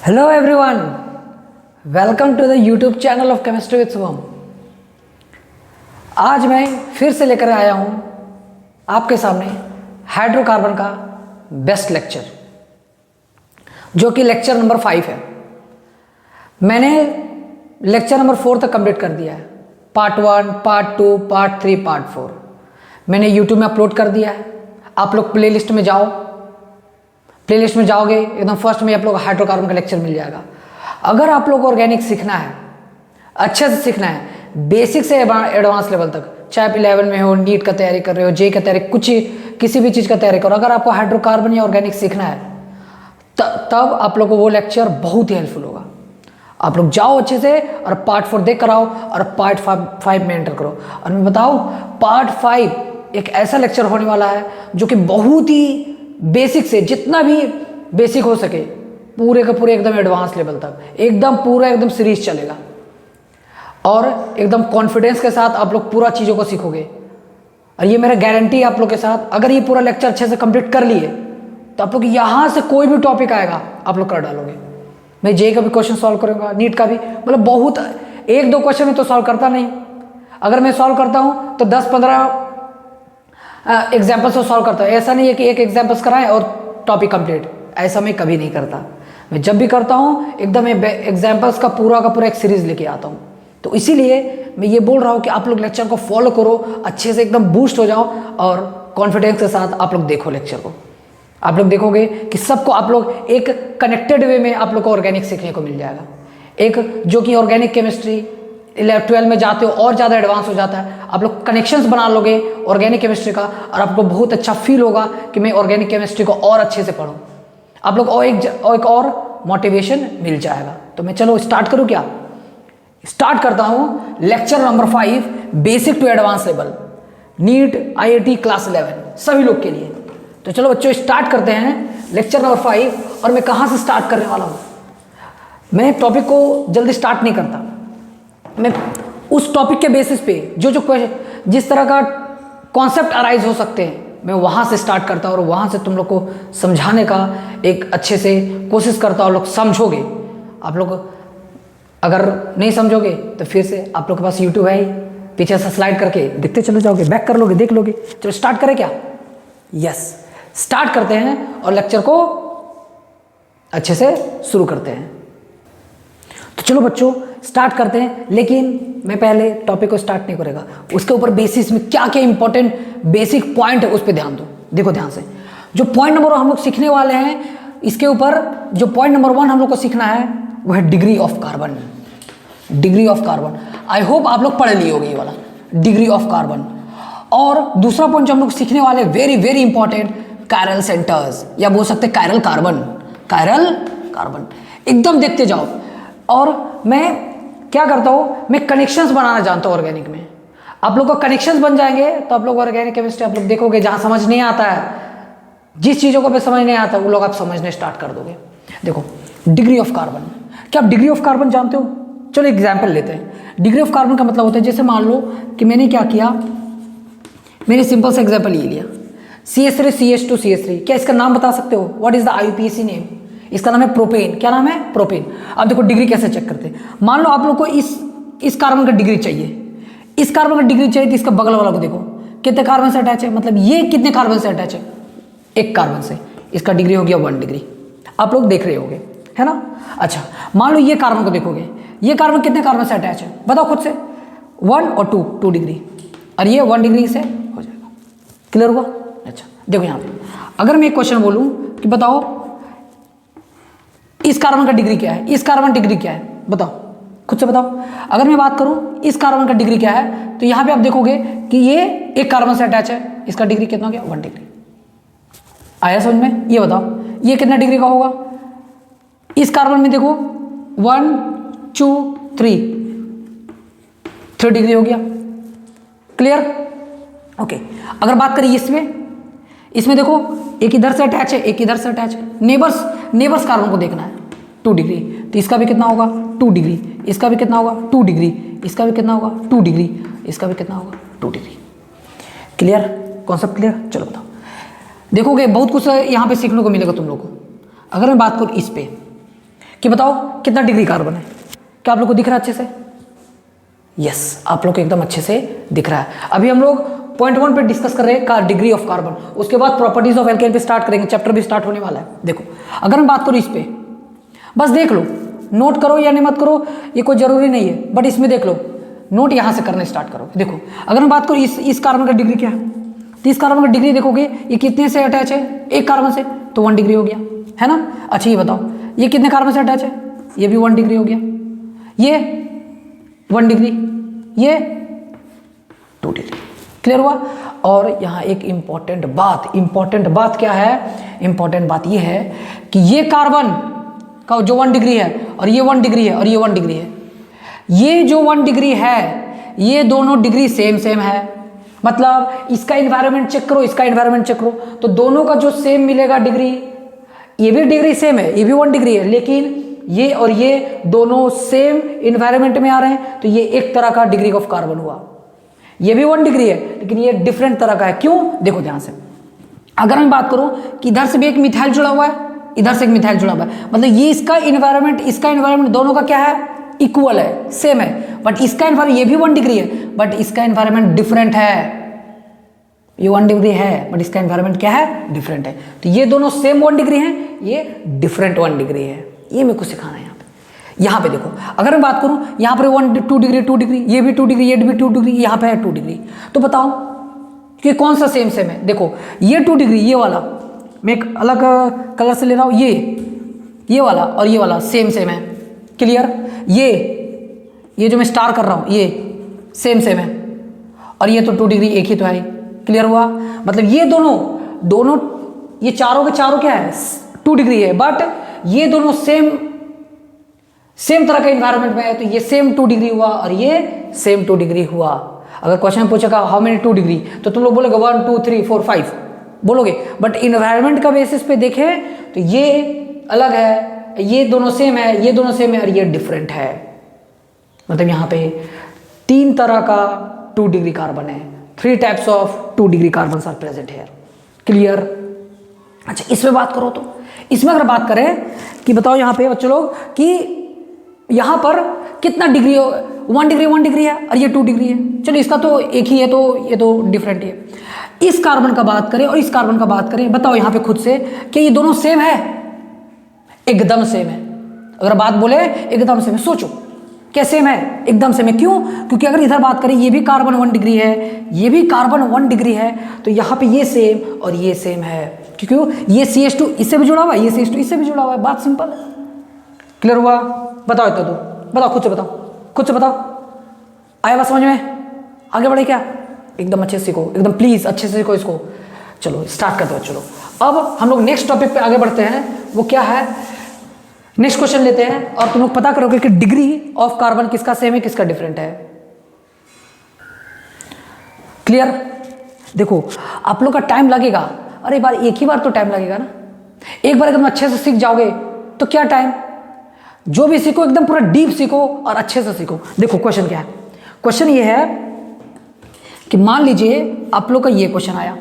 Hello everyone, welcome to the YouTube channel of chemistry with Shubham. आज मैं फिर से लेकर आया हूँ आपके सामने हाइड्रोकार्बन का बेस्ट लेक्चर, जो कि लेक्चर नंबर 5 है। मैंने लेक्चर नंबर 4 तक कंप्लीट कर दिया है। पार्ट 1, पार्ट 2, पार्ट 3, पार्ट 4 मैंने यूट्यूब में अपलोड कर दिया है। आप लोग प्लेलिस्ट में जाओ, प्लेलिस्ट में जाओगे एकदम फर्स्ट में आप लोग हाइड्रोकार्बन का लेक्चर मिल जाएगा। अगर आप लोग ऑर्गेनिक सीखना है, अच्छे से सीखना है, बेसिक से एडवांस लेवल तक, चाहे आप 11 में हो, नीट का तैयारी कर रहे हो, जे का तैयारी, किसी भी चीज़ का तैयारी करो, अगर आपको हाइड्रोकार्बन या ऑर्गेनिक सीखना है तब आप लोग को वो लेक्चर बहुत ही हेल्पफुल होगा। आप लोग जाओ अच्छे से और पार्ट 4 देख कर आओ और पार्ट 5 में एंटर करो। और मैं बताऊँ, पार्ट 5 एक ऐसा लेक्चर होने वाला है जो कि बहुत ही बेसिक से जितना भी बेसिक हो सके पूरे का पूरे एकदम एडवांस लेवल तक एकदम पूरा एकदम सीरीज चलेगा और एकदम कॉन्फिडेंस के साथ आप लोग पूरा चीज़ों को सीखोगे। और ये मेरा गारंटी है आप लोग के साथ, अगर ये पूरा लेक्चर अच्छे से कंप्लीट कर लिए तो आप लोग यहाँ से कोई भी टॉपिक आएगा आप लोग कर डालोगे। मैं जे का भी क्वेश्चन सॉल्व करूँगा, नीट का भी, मतलब बहुत 1-2 क्वेश्चन में तो सॉल्व करता नहीं। अगर मैं सॉल्व करता हूँ तो 10-15 एग्जाम्पल्स को सॉल्व करता है। ऐसा नहीं है कि एक एग्जाम्पल्स कराएं और टॉपिक कंप्लीट, ऐसा मैं कभी नहीं करता। मैं जब भी करता हूँ एकदम एग्जाम्पल्स का पूरा एक सीरीज लेके आता हूँ। तो इसीलिए मैं ये बोल रहा हूँ कि आप लोग लेक्चर को फॉलो करो, अच्छे से एकदम बूस्ट हो जाओ और कॉन्फिडेंस के साथ आप लोग देखो लेक्चर को। आप लोग देखोगे कि सबको आप लोग एक कनेक्टेड वे में आप लोग को ऑर्गेनिक सीखने को मिल जाएगा। एक जो कि ऑर्गेनिक केमिस्ट्री 12 में जाते हो और ज़्यादा एडवांस हो जाता है, आप लोग कनेक्शंस बना लोगे ऑर्गेनिक केमिस्ट्री का और आपको बहुत अच्छा फील होगा कि मैं ऑर्गेनिक केमिस्ट्री को और अच्छे से पढूं। आप लोग और एक और मोटिवेशन मिल जाएगा। तो मैं चलो स्टार्ट करूं, क्या स्टार्ट करता हूं lecture number 5 basic to advance level, NEET IIT class 11 सभी लोग के लिए। तो चलो बच्चों स्टार्ट करते हैं लेक्चर नंबर 5। और मैं कहाँ से स्टार्ट करने वाला हूँ, मैं टॉपिक को जल्दी स्टार्ट नहीं करता, मैं उस टॉपिक के बेसिस पे जो क्वेश्चन जिस तरह का कॉन्सेप्ट अराइज हो सकते हैं मैं वहाँ से स्टार्ट करता हूँ और वहाँ से तुम लोग को समझाने का एक अच्छे से कोशिश करता हूँ। लोग समझोगे, आप लोग अगर नहीं समझोगे तो फिर से आप लोग के पास यूट्यूब है ही, पीछे से स्लाइड करके देखते चले जाओगे, बैक कर लोगे, देख लोगे। चलो स्टार्ट करें क्या? यस, स्टार्ट करते हैं और लेक्चर को अच्छे से शुरू करते हैं। तो चलो बच्चों स्टार्ट करते हैं, लेकिन मैं पहले टॉपिक को स्टार्ट नहीं करेगा, उसके ऊपर बेसिस में क्या क्या इंपॉर्टेंट बेसिक पॉइंट है उस पर ध्यान दो। देखो ध्यान से, जो पॉइंट नंबर 1 हम लोग सीखने वाले हैं, इसके ऊपर जो पॉइंट नंबर 1 हम लोग को सीखना है वो है degree of carbon. Degree of carbon I hope आप लोग पढ़ लिए होंगे ये वाला डिग्री ऑफ कार्बन। और दूसरा पॉइंट जो हम लोग सीखने वाले very very important, chiral centres, या बोल सकते कायरल कार्बन। कायरल कार्बन एकदम देखते जाओ। और मैं क्या करता हूँ, मैं कनेक्शंस बनाना जानता हूँ ऑर्गेनिक में। आप लोग को कनेक्शंस बन जाएंगे तो आप लोग ऑर्गेनिक केमिस्ट्री आप लोग देखोगे, जहाँ समझ नहीं आता है, जिस चीज़ों को भी समझ नहीं आता वो लोग आप समझने स्टार्ट कर दोगे। देखो डिग्री ऑफ कार्बन, क्या आप डिग्री ऑफ कार्बन जानते हो? चलो एग्जाम्पल लेते हैं। डिग्री ऑफ कार्बन का मतलब होता है, जैसे मान लो कि मैंने क्या किया, मैंने सिंपल सा एग्जाम्पल ये लिया, CH3 CH2 CH3। क्या इसका नाम बता सकते हो? What is the IUPAC name? इसका नाम है प्रोपेन। क्या नाम है? प्रोपेन। अब देखो डिग्री कैसे चेक करते हैं। मान लो आप लोग को इस कार्बन का डिग्री चाहिए, इस कार्बन का डिग्री चाहिए, तो इसका बगल वाला को देखो कितने कार्बन से अटैच है, मतलब ये कितने कार्बन से अटैच है, 1 कार्बन से, इसका डिग्री हो गया 1 डिग्री। आप लोग देख रहे होगे, है ना? अच्छा मान लो ये कार्बन को देखोगे, ये कार्बन कितने कार्बन से अटैच है, बताओ खुद से। 1 और 2 डिग्री, और ये 1 डिग्री से हो जाएगा। क्लियर हुआ? अच्छा देखो यहाँ पे अगर मैं एक क्वेश्चन बोलूँ कि बताओ इस कार्बन का डिग्री क्या है, इस कार्बन डिग्री क्या है, बताओ खुद से बताओ। अगर मैं बात करूं इस कार्बन का डिग्री क्या है, तो यहां पे आप देखोगे कि ये 1 कार्बन से अटैच है, इसका डिग्री कितना हो गया? 1 डिग्री। आया समझ में? ये बताओ ये कितना डिग्री का होगा? इस कार्बन में देखो 1 2 3 डिग्री हो गया। क्लियर? ओके। अगर बात करें इसमें देखो एक इधर से अटैच है, एक इधर से अटैच है। नेबर्स कार्बन को देखना है, 2 डिग्री, तो इसका भी कितना होगा? 2 डिग्री। इसका भी कितना होगा? 2 डिग्री। इसका भी कितना होगा? 2 डिग्री। इसका भी कितना होगा? 2 डिग्री। क्लियर? Concept clear? चलो बताओ। देखोगे बहुत कुछ यहाँ पे सीखने को मिलेगा तुम लोग को। अगर मैं बात करूँ इस पे कि बताओ कितना डिग्री कार्बन है। क्या आप लोग को दिख रहा है अच्छे से? यस, आप लोग को एकदम अच्छे से दिख रहा है। अभी हम लोग पॉइंट 1 पे डिस्कस कर रहे हैं डिग्री ऑफ कार्बन, उसके बाद प्रॉपर्टीज ऑफ एल्केन पे स्टार्ट करेंगे, चैप्टर भी स्टार्ट होने वाला है। देखो अगर मैं बात करूँ इस पे, बस देख लो, नोट करो या नहीं मत करो ये कोई जरूरी नहीं है, बट इसमें देख लो, नोट यहाँ से करने स्टार्ट करो। देखो अगर मैं बात करूँ इस कार्बन का डिग्री क्या है, तो इस कार्बन का डिग्री देखोगे ये कितने से अटैच है, एक कार्बन से, तो 1 डिग्री हो गया, है ना। अच्छा ये बताओ ये कितने कार्बन से अटैच है, ये भी 1 डिग्री हो गया, ये 1 डिग्री, ये 2 डिग्री। क्लियर हुआ। और यहाँ एक इंपॉर्टेंट बात क्या है, इंपॉर्टेंट बात ये है कि ये कार्बन का जो 1 डिग्री है और ये 1 डिग्री है और ये 1 डिग्री है, ये जो 1 डिग्री है ये दोनों डिग्री सेम है। मतलब इसका एनवायरनमेंट चेक करो, इसका एनवायरनमेंट चेक करो, तो दोनों का जो सेम मिलेगा डिग्री, ये भी डिग्री सेम है, ये भी 1 डिग्री है, लेकिन ये और ये दोनों सेम एनवायरनमेंट में आ रहे हैं, तो ये एक तरह का डिग्री ऑफ कार्बन हुआ। ये भी 1 डिग्री है लेकिन ये डिफरेंट तरह का है। क्यों? देखो ध्यान से, अगर मैं बात करूं कि इधर से भी एक मिथाइल जुड़ा हुआ है, इधर से एक मिथाइल जुड़ा हुआ है, मतलब ये इसका एनवायरनमेंट दोनों का क्या है, इक्वल है, सेम है, बट इसका एनवायरनमेंट, ये भी 1 डिग्री है बट इसका एनवायरनमेंट डिफरेंट है। ये 1 डिग्री है बट इसका एनवायरनमेंट क्या है, डिफरेंट है। तो ये दोनों सेम 1 डिग्री है, ये डिफरेंट 1 डिग्री है। ये मेरे को सिखाना है यहाँ पे देखो अगर मैं बात करूँ यहाँ पर 2 डिग्री, ये भी 2 डिग्री, ये भी 2 डिग्री, यहाँ पे है 2 डिग्री, तो बताओ कि कौन सा सेम है। देखो ये 2 डिग्री, ये वाला मैं एक अलग कलर से ले रहा हूँ, ये वाला और ये वाला सेम है। क्लियर। ये जो मैं स्टार कर रहा हूँ ये सेम है, और ये तो 2 डिग्री एक ही तो है। क्लियर हुआ। मतलब ये दोनों ये चारों के चारों क्या है, 2 डिग्री है, बट ये दोनों सेम तरह का एनवायरनमेंट में है, तो ये सेम 2 डिग्री हुआ और ये सेम 2 डिग्री हुआ। अगर क्वेश्चन पूछेगा हाउ मेनी 2 डिग्री, तो तुम लोग बोलोगे 1 2 3 4 5 बोलोगे, बट इन्वायरमेंट का बेसिस पे देखें तो ये अलग है, ये दोनों सेम है, ये दोनों सेम है और ये डिफरेंट है। मतलब यहाँ पे 3 तरह का 2 डिग्री कार्बन है, 3 types of 2 degree carbon are present here. Clear. अच्छा इसमें बात करो तो इसमें अगर बात करें कि बताओ यहाँ पे बच्चों लोग कि यहाँ पर कितना डिग्री, 1 डिग्री है और ये 2 डिग्री है। चलो इसका तो एक ही है, तो ये तो डिफरेंट है। इस कार्बन का बात करें और इस कार्बन का बात करें, बताओ यहाँ पे खुद से कि ये दोनों सेम है, एकदम सेम है। अगर बात बोले एकदम सेम है, सोचो क्या सेम है, एकदम सेम है। क्यों? क्योंकि अगर इधर बात करें ये भी कार्बन 1 डिग्री है, ये भी कार्बन 1 डिग्री है, तो यहाँ पे ये सेम और ये सेम है, क्योंकि ये CH2 इससे भी जुड़ा हुआ है, ये CH2 इससे भी जुड़ा हुआ है। बात सिंपल। क्लियर हुआ। बताओ इतना तो बताओ, खुद से बताओ, आया बात समझ में? आगे बढ़े क्या? एकदम अच्छे से सीखो, एकदम प्लीज अच्छे से सीखो इसको। चलो स्टार्ट करते हैं। चलो अब हम लोग नेक्स्ट टॉपिक पे आगे बढ़ते हैं। वो क्या है, नेक्स्ट क्वेश्चन लेते हैं और तुम लोग पता करोगे कि डिग्री ऑफ कार्बन किसका सेम है किसका डिफरेंट है। क्लियर। देखो आप लोग का टाइम लगेगा, अरे बार एक ही बार तो टाइम लगेगा ना, एक बार एकदम अच्छे से सीख जाओगे तो क्या टाइम, जो भी सीखो एकदम पूरा डीप सीखो और अच्छे से सीखो। देखो क्वेश्चन क्या है, क्वेश्चन ये है कि मान लीजिए आप लोग का ये क्वेश्चन आया,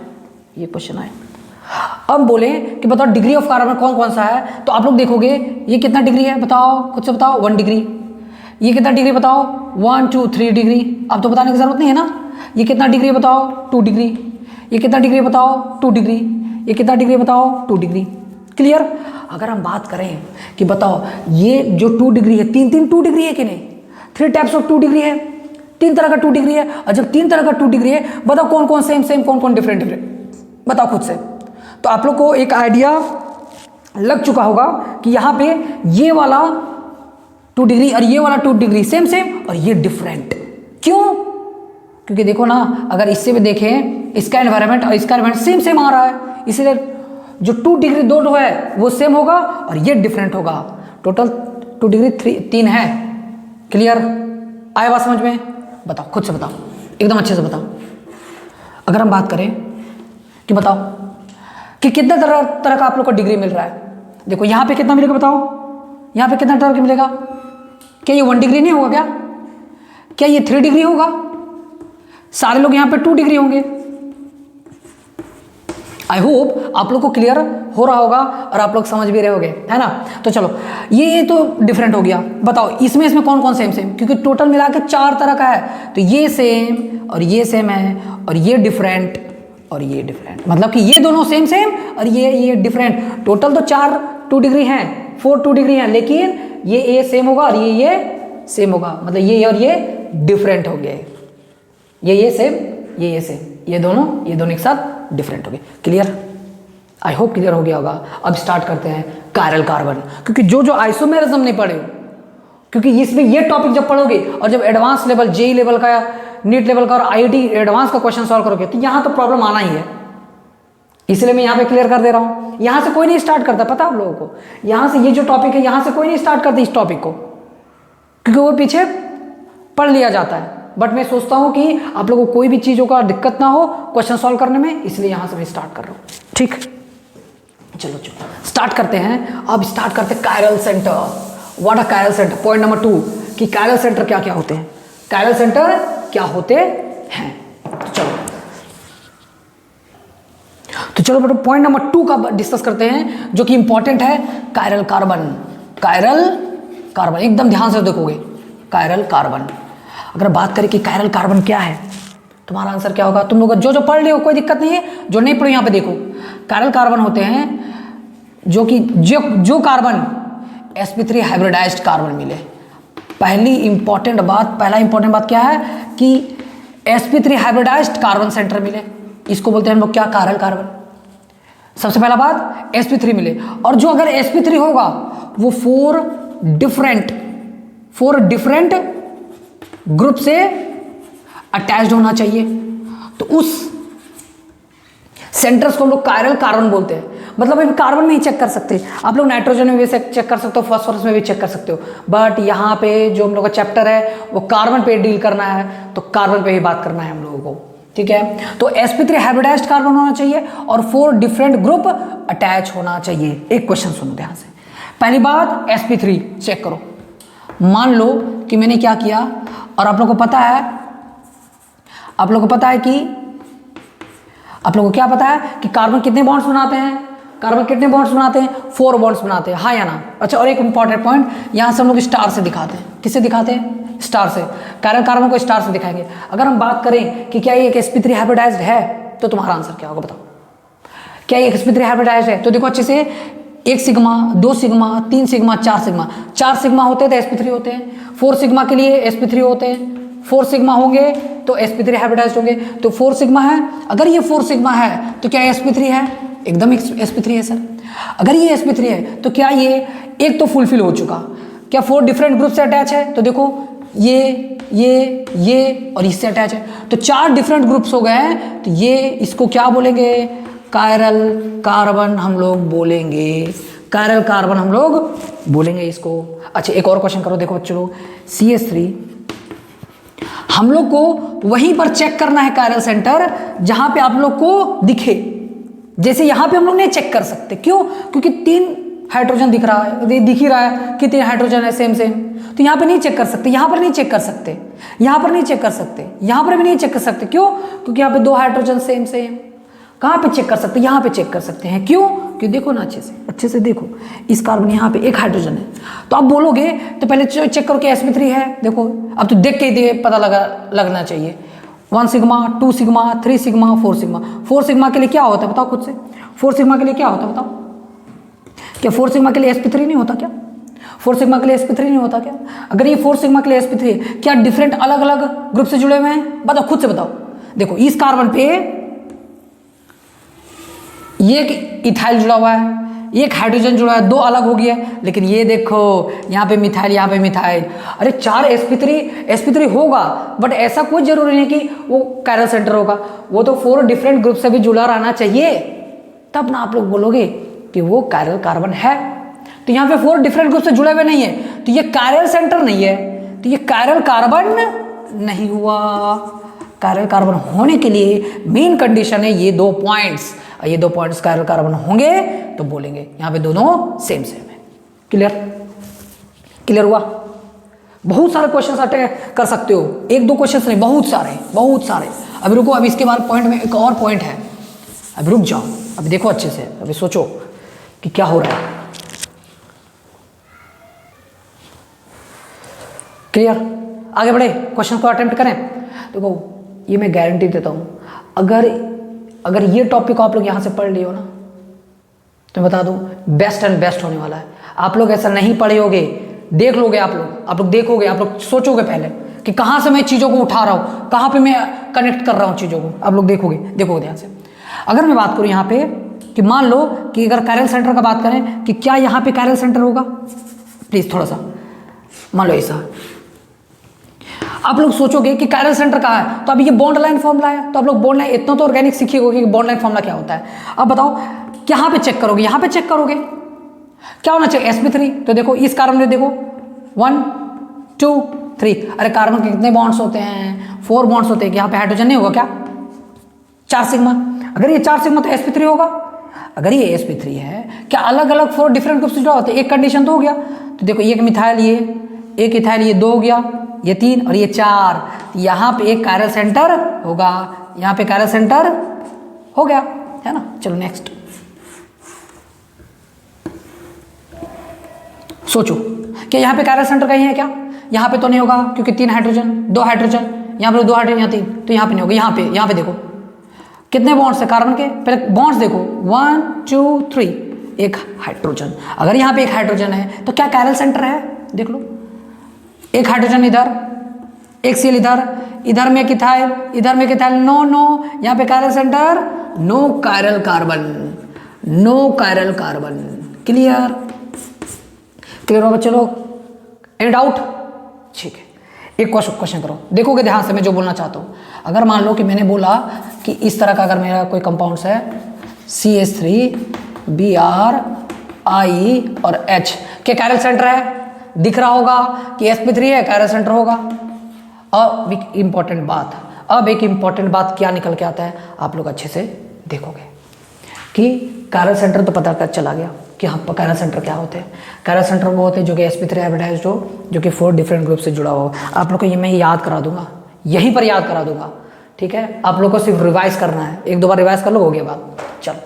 अब बोले कि बताओ डिग्री ऑफ कार्बन कौन कौन सा है, तो आप लोग देखोगे ये कितना डिग्री है, बताओ खुद से बताओ। 1 डिग्री। ये कितना डिग्री बताओ, 1 2 3 डिग्री। अब तो बताने की जरूरत नहीं है ना। ये कितना डिग्री बताओ, 2 डिग्री। ये कितना डिग्री बताओ, 2 डिग्री। ये कितना डिग्री बताओ, 2 डिग्री। क्लियर। अगर हम बात करें कि बताओ ये जो 2 डिग्री है, 2 डिग्री है कि नहीं, 3 टाइप्स ऑफ 2 डिग्री है, 3 तरह का 2 डिग्री है। और जब 3 तरह का 2 डिग्री है, बताओ कौन कौन सेम, कौन कौन डिफरेंट, बताओ खुद से। तो आप लोग को एक आइडिया लग चुका होगा कि यहाँ पे ये वाला 2 डिग्री और ये वाला 2 डिग्री सेम और ये डिफरेंट। क्यों? क्योंकि देखो ना, अगर इससे भी देखें इसका एनवायरनमेंट और इसका एनवायरनमेंट सेम आ रहा है, इसीलिए जो 2 डिग्री 2 है वो सेम होगा और ये डिफरेंट होगा। टोटल 2 डिग्री 3 है। क्लियर। आया बात समझ में? बताओ खुद से बताओ, एकदम अच्छे से बताओ। अगर हम बात करें कि बताओ कि कितना तरह का आप लोग को डिग्री मिल रहा है, देखो यहाँ पे कितना मिलेगा बताओ, यहाँ पे कितना तरह का मिलेगा। क्या ये 1 डिग्री नहीं होगा? क्या ये 3 डिग्री होगा? सारे लोग यहाँ पे 2 डिग्री होंगे। आई होप आप लोग को क्लियर हो रहा होगा और आप लोग समझ भी रहे होगे, है ना। तो चलो ये तो डिफरेंट हो गया। बताओ इसमें कौन कौन सेम सेम, क्योंकि टोटल मिला के 4 तरह का है, तो ये सेम और ये सेम है और ये डिफरेंट और ये डिफरेंट, मतलब कि ये दोनों सेम सेम और ये डिफरेंट। टोटल तो 4 2 डिग्री हैं, 4 2 डिग्री हैं, लेकिन ये सेम होगा और ये सेम होगा, मतलब ये और ये डिफरेंट हो गए। ये सेम, ये सेम, ये दोनों एक साथ डिफरेंट हो गए। क्लियर? आई होप क्लियर हो गया होगा। अब स्टार्ट करते हैं कायरल कार्बन, क्योंकि जो आइसोमेरिज्म नहीं पढ़े हो, क्योंकि इसमें ये टॉपिक जब पढ़ोगे और जब एडवांस लेवल जेई लेवल का, नीट लेवल का और आईआईटी एडवांस का क्वेश्चन सॉल्व करोगे तो यहाँ तो प्रॉब्लम आना ही है। इसलिए मैं यहाँ पे क्लियर कर दे रहा हूँ। यहाँ से कोई नहीं स्टार्ट करता, पता आप लोगों को, यहाँ से ये जो टॉपिक है यहाँ से कोई नहीं स्टार्ट करता इस टॉपिक को, क्योंकि वो पीछे पढ़ लिया जाता है। बट मैं सोचता हूँ कि आप लोगों को कोई भी चीज़ों का दिक्कत ना हो क्वेश्चन सॉल्व करने में, इसलिए यहाँ से मैं स्टार्ट कर रहा हूँ। ठीक, चलो स्टार्ट करते हैं। अब स्टार्ट करते हैं chiral centre. What a chiral centre. Point number 2 कि कायरल सेंटर क्या क्या होते हैं, कायरल सेंटर क्या होते हैं। तो चलो बेटा पॉइंट नंबर 2 का डिस्कस करते हैं, जो कि इंपॉर्टेंट है, कायरल कार्बन। कायरल कार्बन एकदम ध्यान से देखोगे, कायरल कार्बन। अगर बात करें कि कायरल कार्बन क्या है, तुम्हारा आंसर क्या होगा। तुम लोग जो पढ़ रहे हो कोई दिक्कत नहीं है, जो नहीं पढ़े यहाँ पे देखो। कायरल कार्बन होते हैं जो कि जो कार्बन sp3 हाइब्रिडाइज्ड कार्बन मिले। पहला इंपॉर्टेंट बात क्या है कि sp3 हाइब्रिडाइज्ड कार्बन सेंटर मिले, इसको बोलते हैं हम लोग क्या, कायरल कार्बन। सबसे पहला बात sp3 मिले, और जो अगर sp3 होगा वो 4 डिफरेंट ग्रुप से अटैच्ड होना चाहिए। तो उस सेंटर्स को हम लोग कायरल कार्बन बोलते हैं। मतलब अभी कार्बन में ही चेक कर सकते, आप लोग नाइट्रोजन में भी चेक कर सकते हो, फास्फोरस में भी चेक कर सकते हो, बट यहाँ पे जो हम लोग का चैप्टर है वो कार्बन पे डील करना है, तो कार्बन पे ही बात करना है हम लोगों को। ठीक है, तो sp3 हाइब्रिडाइज्ड कार्बन होना चाहिए और 4 डिफरेंट ग्रुप अटैच होना चाहिए। एक क्वेश्चन सुनो ध्यान से। पहली बात sp3 चेक करो। मान लो कि मैंने क्या किया, और आप लोगों को पता है कि कार्बन कितने बॉन्ड्स बनाते हैं, कार्बन कितने बॉन्ड्स बनाते हैं, 4 बॉन्ड्स बनाते हैं, हाँ या ना। अच्छा, और एक इंपॉर्टेंट पॉइंट यहाँ से हम लोग स्टार से दिखाते हैं। किससे दिखाते हैं? स्टार से। कायरल कार्बन को स्टार से दिखाएंगे। अगर हम बात करें कि क्या ये एक sp3 हाइब्रिडाइज्ड है, तो तुम्हारा आंसर क्या होगा बताओ। क्या ये sp3 हाइब्रिडाइज्ड है? तो देखो अच्छे से, 1 sigma, 2 sigma, 3 sigma, 4 sigma. 4 sigma होते हैं तो sp3 होते हैं, 4 सिग्मा के लिए sp3 होते हैं, 4 सिग्मा होंगे तो sp3 हाइब्रिडाइज्ड होंगे। तो 4 सिग्मा है, अगर ये 4 सिग्मा है तो क्या sp3 है? एकदम sp3 है सर। अगर ये sp3 है तो क्या ये एक तो फुलफिल हो चुका, क्या 4 डिफरेंट ग्रुप से अटैच है? तो देखो ये और इससे अटैच है, तो 4 डिफरेंट ग्रुप्स हो गए हैं। तो ये इसको क्या बोलेंगे? कायरल कार्बन हम लोग बोलेंगे, कायरल कार्बन हम लोग बोलेंगे इसको। अच्छा, एक और क्वेश्चन करो, देखो बच्चों लोग, CH3 हम लोग को वहीं पर चेक करना है कायरल सेंटर जहां पे आप लोग को दिखे। जैसे यहां पे हम लोग नहीं चेक कर सकते, क्यों? क्योंकि 3 हाइड्रोजन दिख रहा है, दिख ही रहा है कि 3 हाइड्रोजन है सेम, तो यहाँ पे नहीं चेक कर सकते, यहाँ पर नहीं चेक कर सकते, यहाँ पर नहीं चेक कर सकते, यहाँ पर भी नहीं चेक कर सकते। क्यों? क्योंकि यहाँ पे 2 हाइड्रोजन सेम। कहाँ पे चेक कर सकते? यहाँ पे चेक कर सकते हैं। क्यों? क्योंकि देखो ना अच्छे से देखो, इस कार्बन यहाँ पे 1 हाइड्रोजन है, तो आप बोलोगे तो पहले चेक करो कि sp3 है। देखो अब तो देख के ही पता लगना चाहिए। 1 sigma, 2 sigma, 3 sigma, 4 sigma. 4 sigma के लिए क्या होता है बताओ खुद से? 4 सिग्मा के लिए क्या होता है बताओ? क्या 4 सिग्मा के लिए sp3 नहीं होता क्या? 4 सिग्मा के लिए sp3 नहीं होता क्या? अगर ये 4 सिग्मा के लिए sp3 है, क्या डिफरेंट अलग अलग ग्रुप से जुड़े हुए हैं? बताओ खुद से बताओ। देखो इस कार्बन पे ये एक इथाइल जुड़ा हुआ है, एक हाइड्रोजन जुड़ा है, 2 अलग हो गया, लेकिन ये देखो यहाँ पे मिथाइल, यहाँ पे मिथाइल। अरे 4 sp3 होगा, बट ऐसा कोई जरूरी नहीं कि वो कायरल सेंटर होगा, वो तो 4 डिफरेंट ग्रुप से भी जुड़ा रहना चाहिए, तब ना आप लोग बोलोगे कि वो कायरल कार्बन है। तो यहाँ पे 4 डिफरेंट ग्रुप से जुड़े हुए नहीं है, तो ये कायरल सेंटर नहीं है, तो ये कायरल कार्बन नहीं हुआ। कायरल कार्बन होने के लिए मेन कंडीशन है ये 2 पॉइंट्स, ये 2 पॉइंट्स कायरल कार्बन होंगे तो बोलेंगे यहाँ पे दोनों सेम है। क्लियर हुआ? बहुत सारे क्वेश्चन अटैक कर सकते हो, 1-2 क्वेश्चन नहीं, बहुत सारे। अभी रुको, अभी इसके बाद पॉइंट में एक और पॉइंट है, अभी रुक जाओ, अभी देखो अच्छे से, अभी सोचो कि क्या हो रहा है। क्लियर? आगे बढ़े, क्वेश्चन को अटेम्प्ट करें। देखो ये मैं गारंटी देता हूं, अगर ये टॉपिक आप लोग यहां से पढ़ लिए हो ना, तो मैं बता दूं बेस्ट एंड बेस्ट होने वाला है। आप लोग ऐसा नहीं पढ़े होगे, देख लोगे, आप लोग देखोगे, आप लोग सोचोगे पहले कि कहां से मैं चीजों को उठा रहा हूं, कहां पे मैं कनेक्ट कर रहा हूं चीजों को, आप लोग देखोगे ध्यान से। अगर मैं बात करूं यहां पे कि मान लो कि अगर कैरल सेंटर का बात करें कि क्या यहां पे कैरल सेंटर होगा, प्लीज थोड़ा सा मान लो ऐसा, आप लोग सोचोगे कि कैरल सेंटर कहाँ है, तो अभी ये बॉन्ड लाइन फॉर्मूला है, तो आप लोग बॉन्ड लाइन इतना तो ऑर्गेनिक सीखे होगे कि बॉन्ड लाइन फॉर्मूला क्या होता है। अब बताओ यहाँ पे चेक करोगे, यहाँ पे चेक करोगे क्या होना चाहिए, sp3। तो देखो इस कार्बन में देखो 1 2 3, अरे कार्बन के कितने बॉन्ड्स होते हैं, 4 बॉन्ड्स होते हैं, यहाँ पे हाइड्रोजन नहीं होगा क्या, 4 सिग्मा। अगर ये 4 सिग्मा तो sp3 होगा। अगर ये sp3 है, क्या अलग अलग 4 डिफरेंट ग्रुप से जुड़ा होते हैं, एक कंडीशन तो हो गया। तो देखो एक मिथाइल ये, एक इथाइल ये 2 हो गया, ये 3 और ये 4, यहाँ पे एक कैरल सेंटर होगा, यहाँ पे कैरल सेंटर हो गया, है ना। चलो नेक्स्ट सोचो क्या यहाँ पे कैरल सेंटर कहीं है क्या, यहाँ पे तो नहीं होगा क्योंकि 3 हाइड्रोजन 2 हाइड्रोजन, यहाँ पे 2 हाइड्रोजन, यहाँ 3, तो यहाँ पे नहीं होगा। यहाँ पे देखो कितने बॉन्ड्स है कार्बन के, पहले बॉन्ड्स देखो 1 2 3, एक हाइड्रोजन। अगर यहाँ पे एक हाइड्रोजन है तो क्या कैरल सेंटर है, देख लो, एक हाइड्रोजन इधर, एक सीएल इधर में एक इथाइल, इधर में एक इथाइल, नो, यहाँ पे chiral centre, no chiral carbon. Clear हो बच्चे लोग, एनी डाउट? ठीक है, एक क्वेश्चन करो, देखोगे ध्यान से मैं जो बोलना चाहता हूँ। अगर मान लो कि मैंने बोला कि इस तरह का अगर मेरा कोई कंपाउंड्स है CH3 Br I और H के कैरल सेंटर है, दिख रहा होगा कि sp3 है, कैरल सेंटर होगा। अब एक इंपॉर्टेंट बात क्या निकल के आता है, आप लोग अच्छे से देखोगे कि कैरल सेंटर तो पता कर चला गया कि हाँ कैरल सेंटर क्या होते हैं। कैरल सेंटर वो होते हैं जो कि sp3 हाइब्रिडाइज्ड हो, जो कि 4 डिफरेंट ग्रुप से जुड़ा हो। आप लोग को ये मैं याद करा दूंगा, यहीं पर याद करा दूंगा, ठीक है। आप लोग को सिर्फ रिवाइज करना है, 1-2 बार रिवाइज कर लो, हो गया बात। चलो,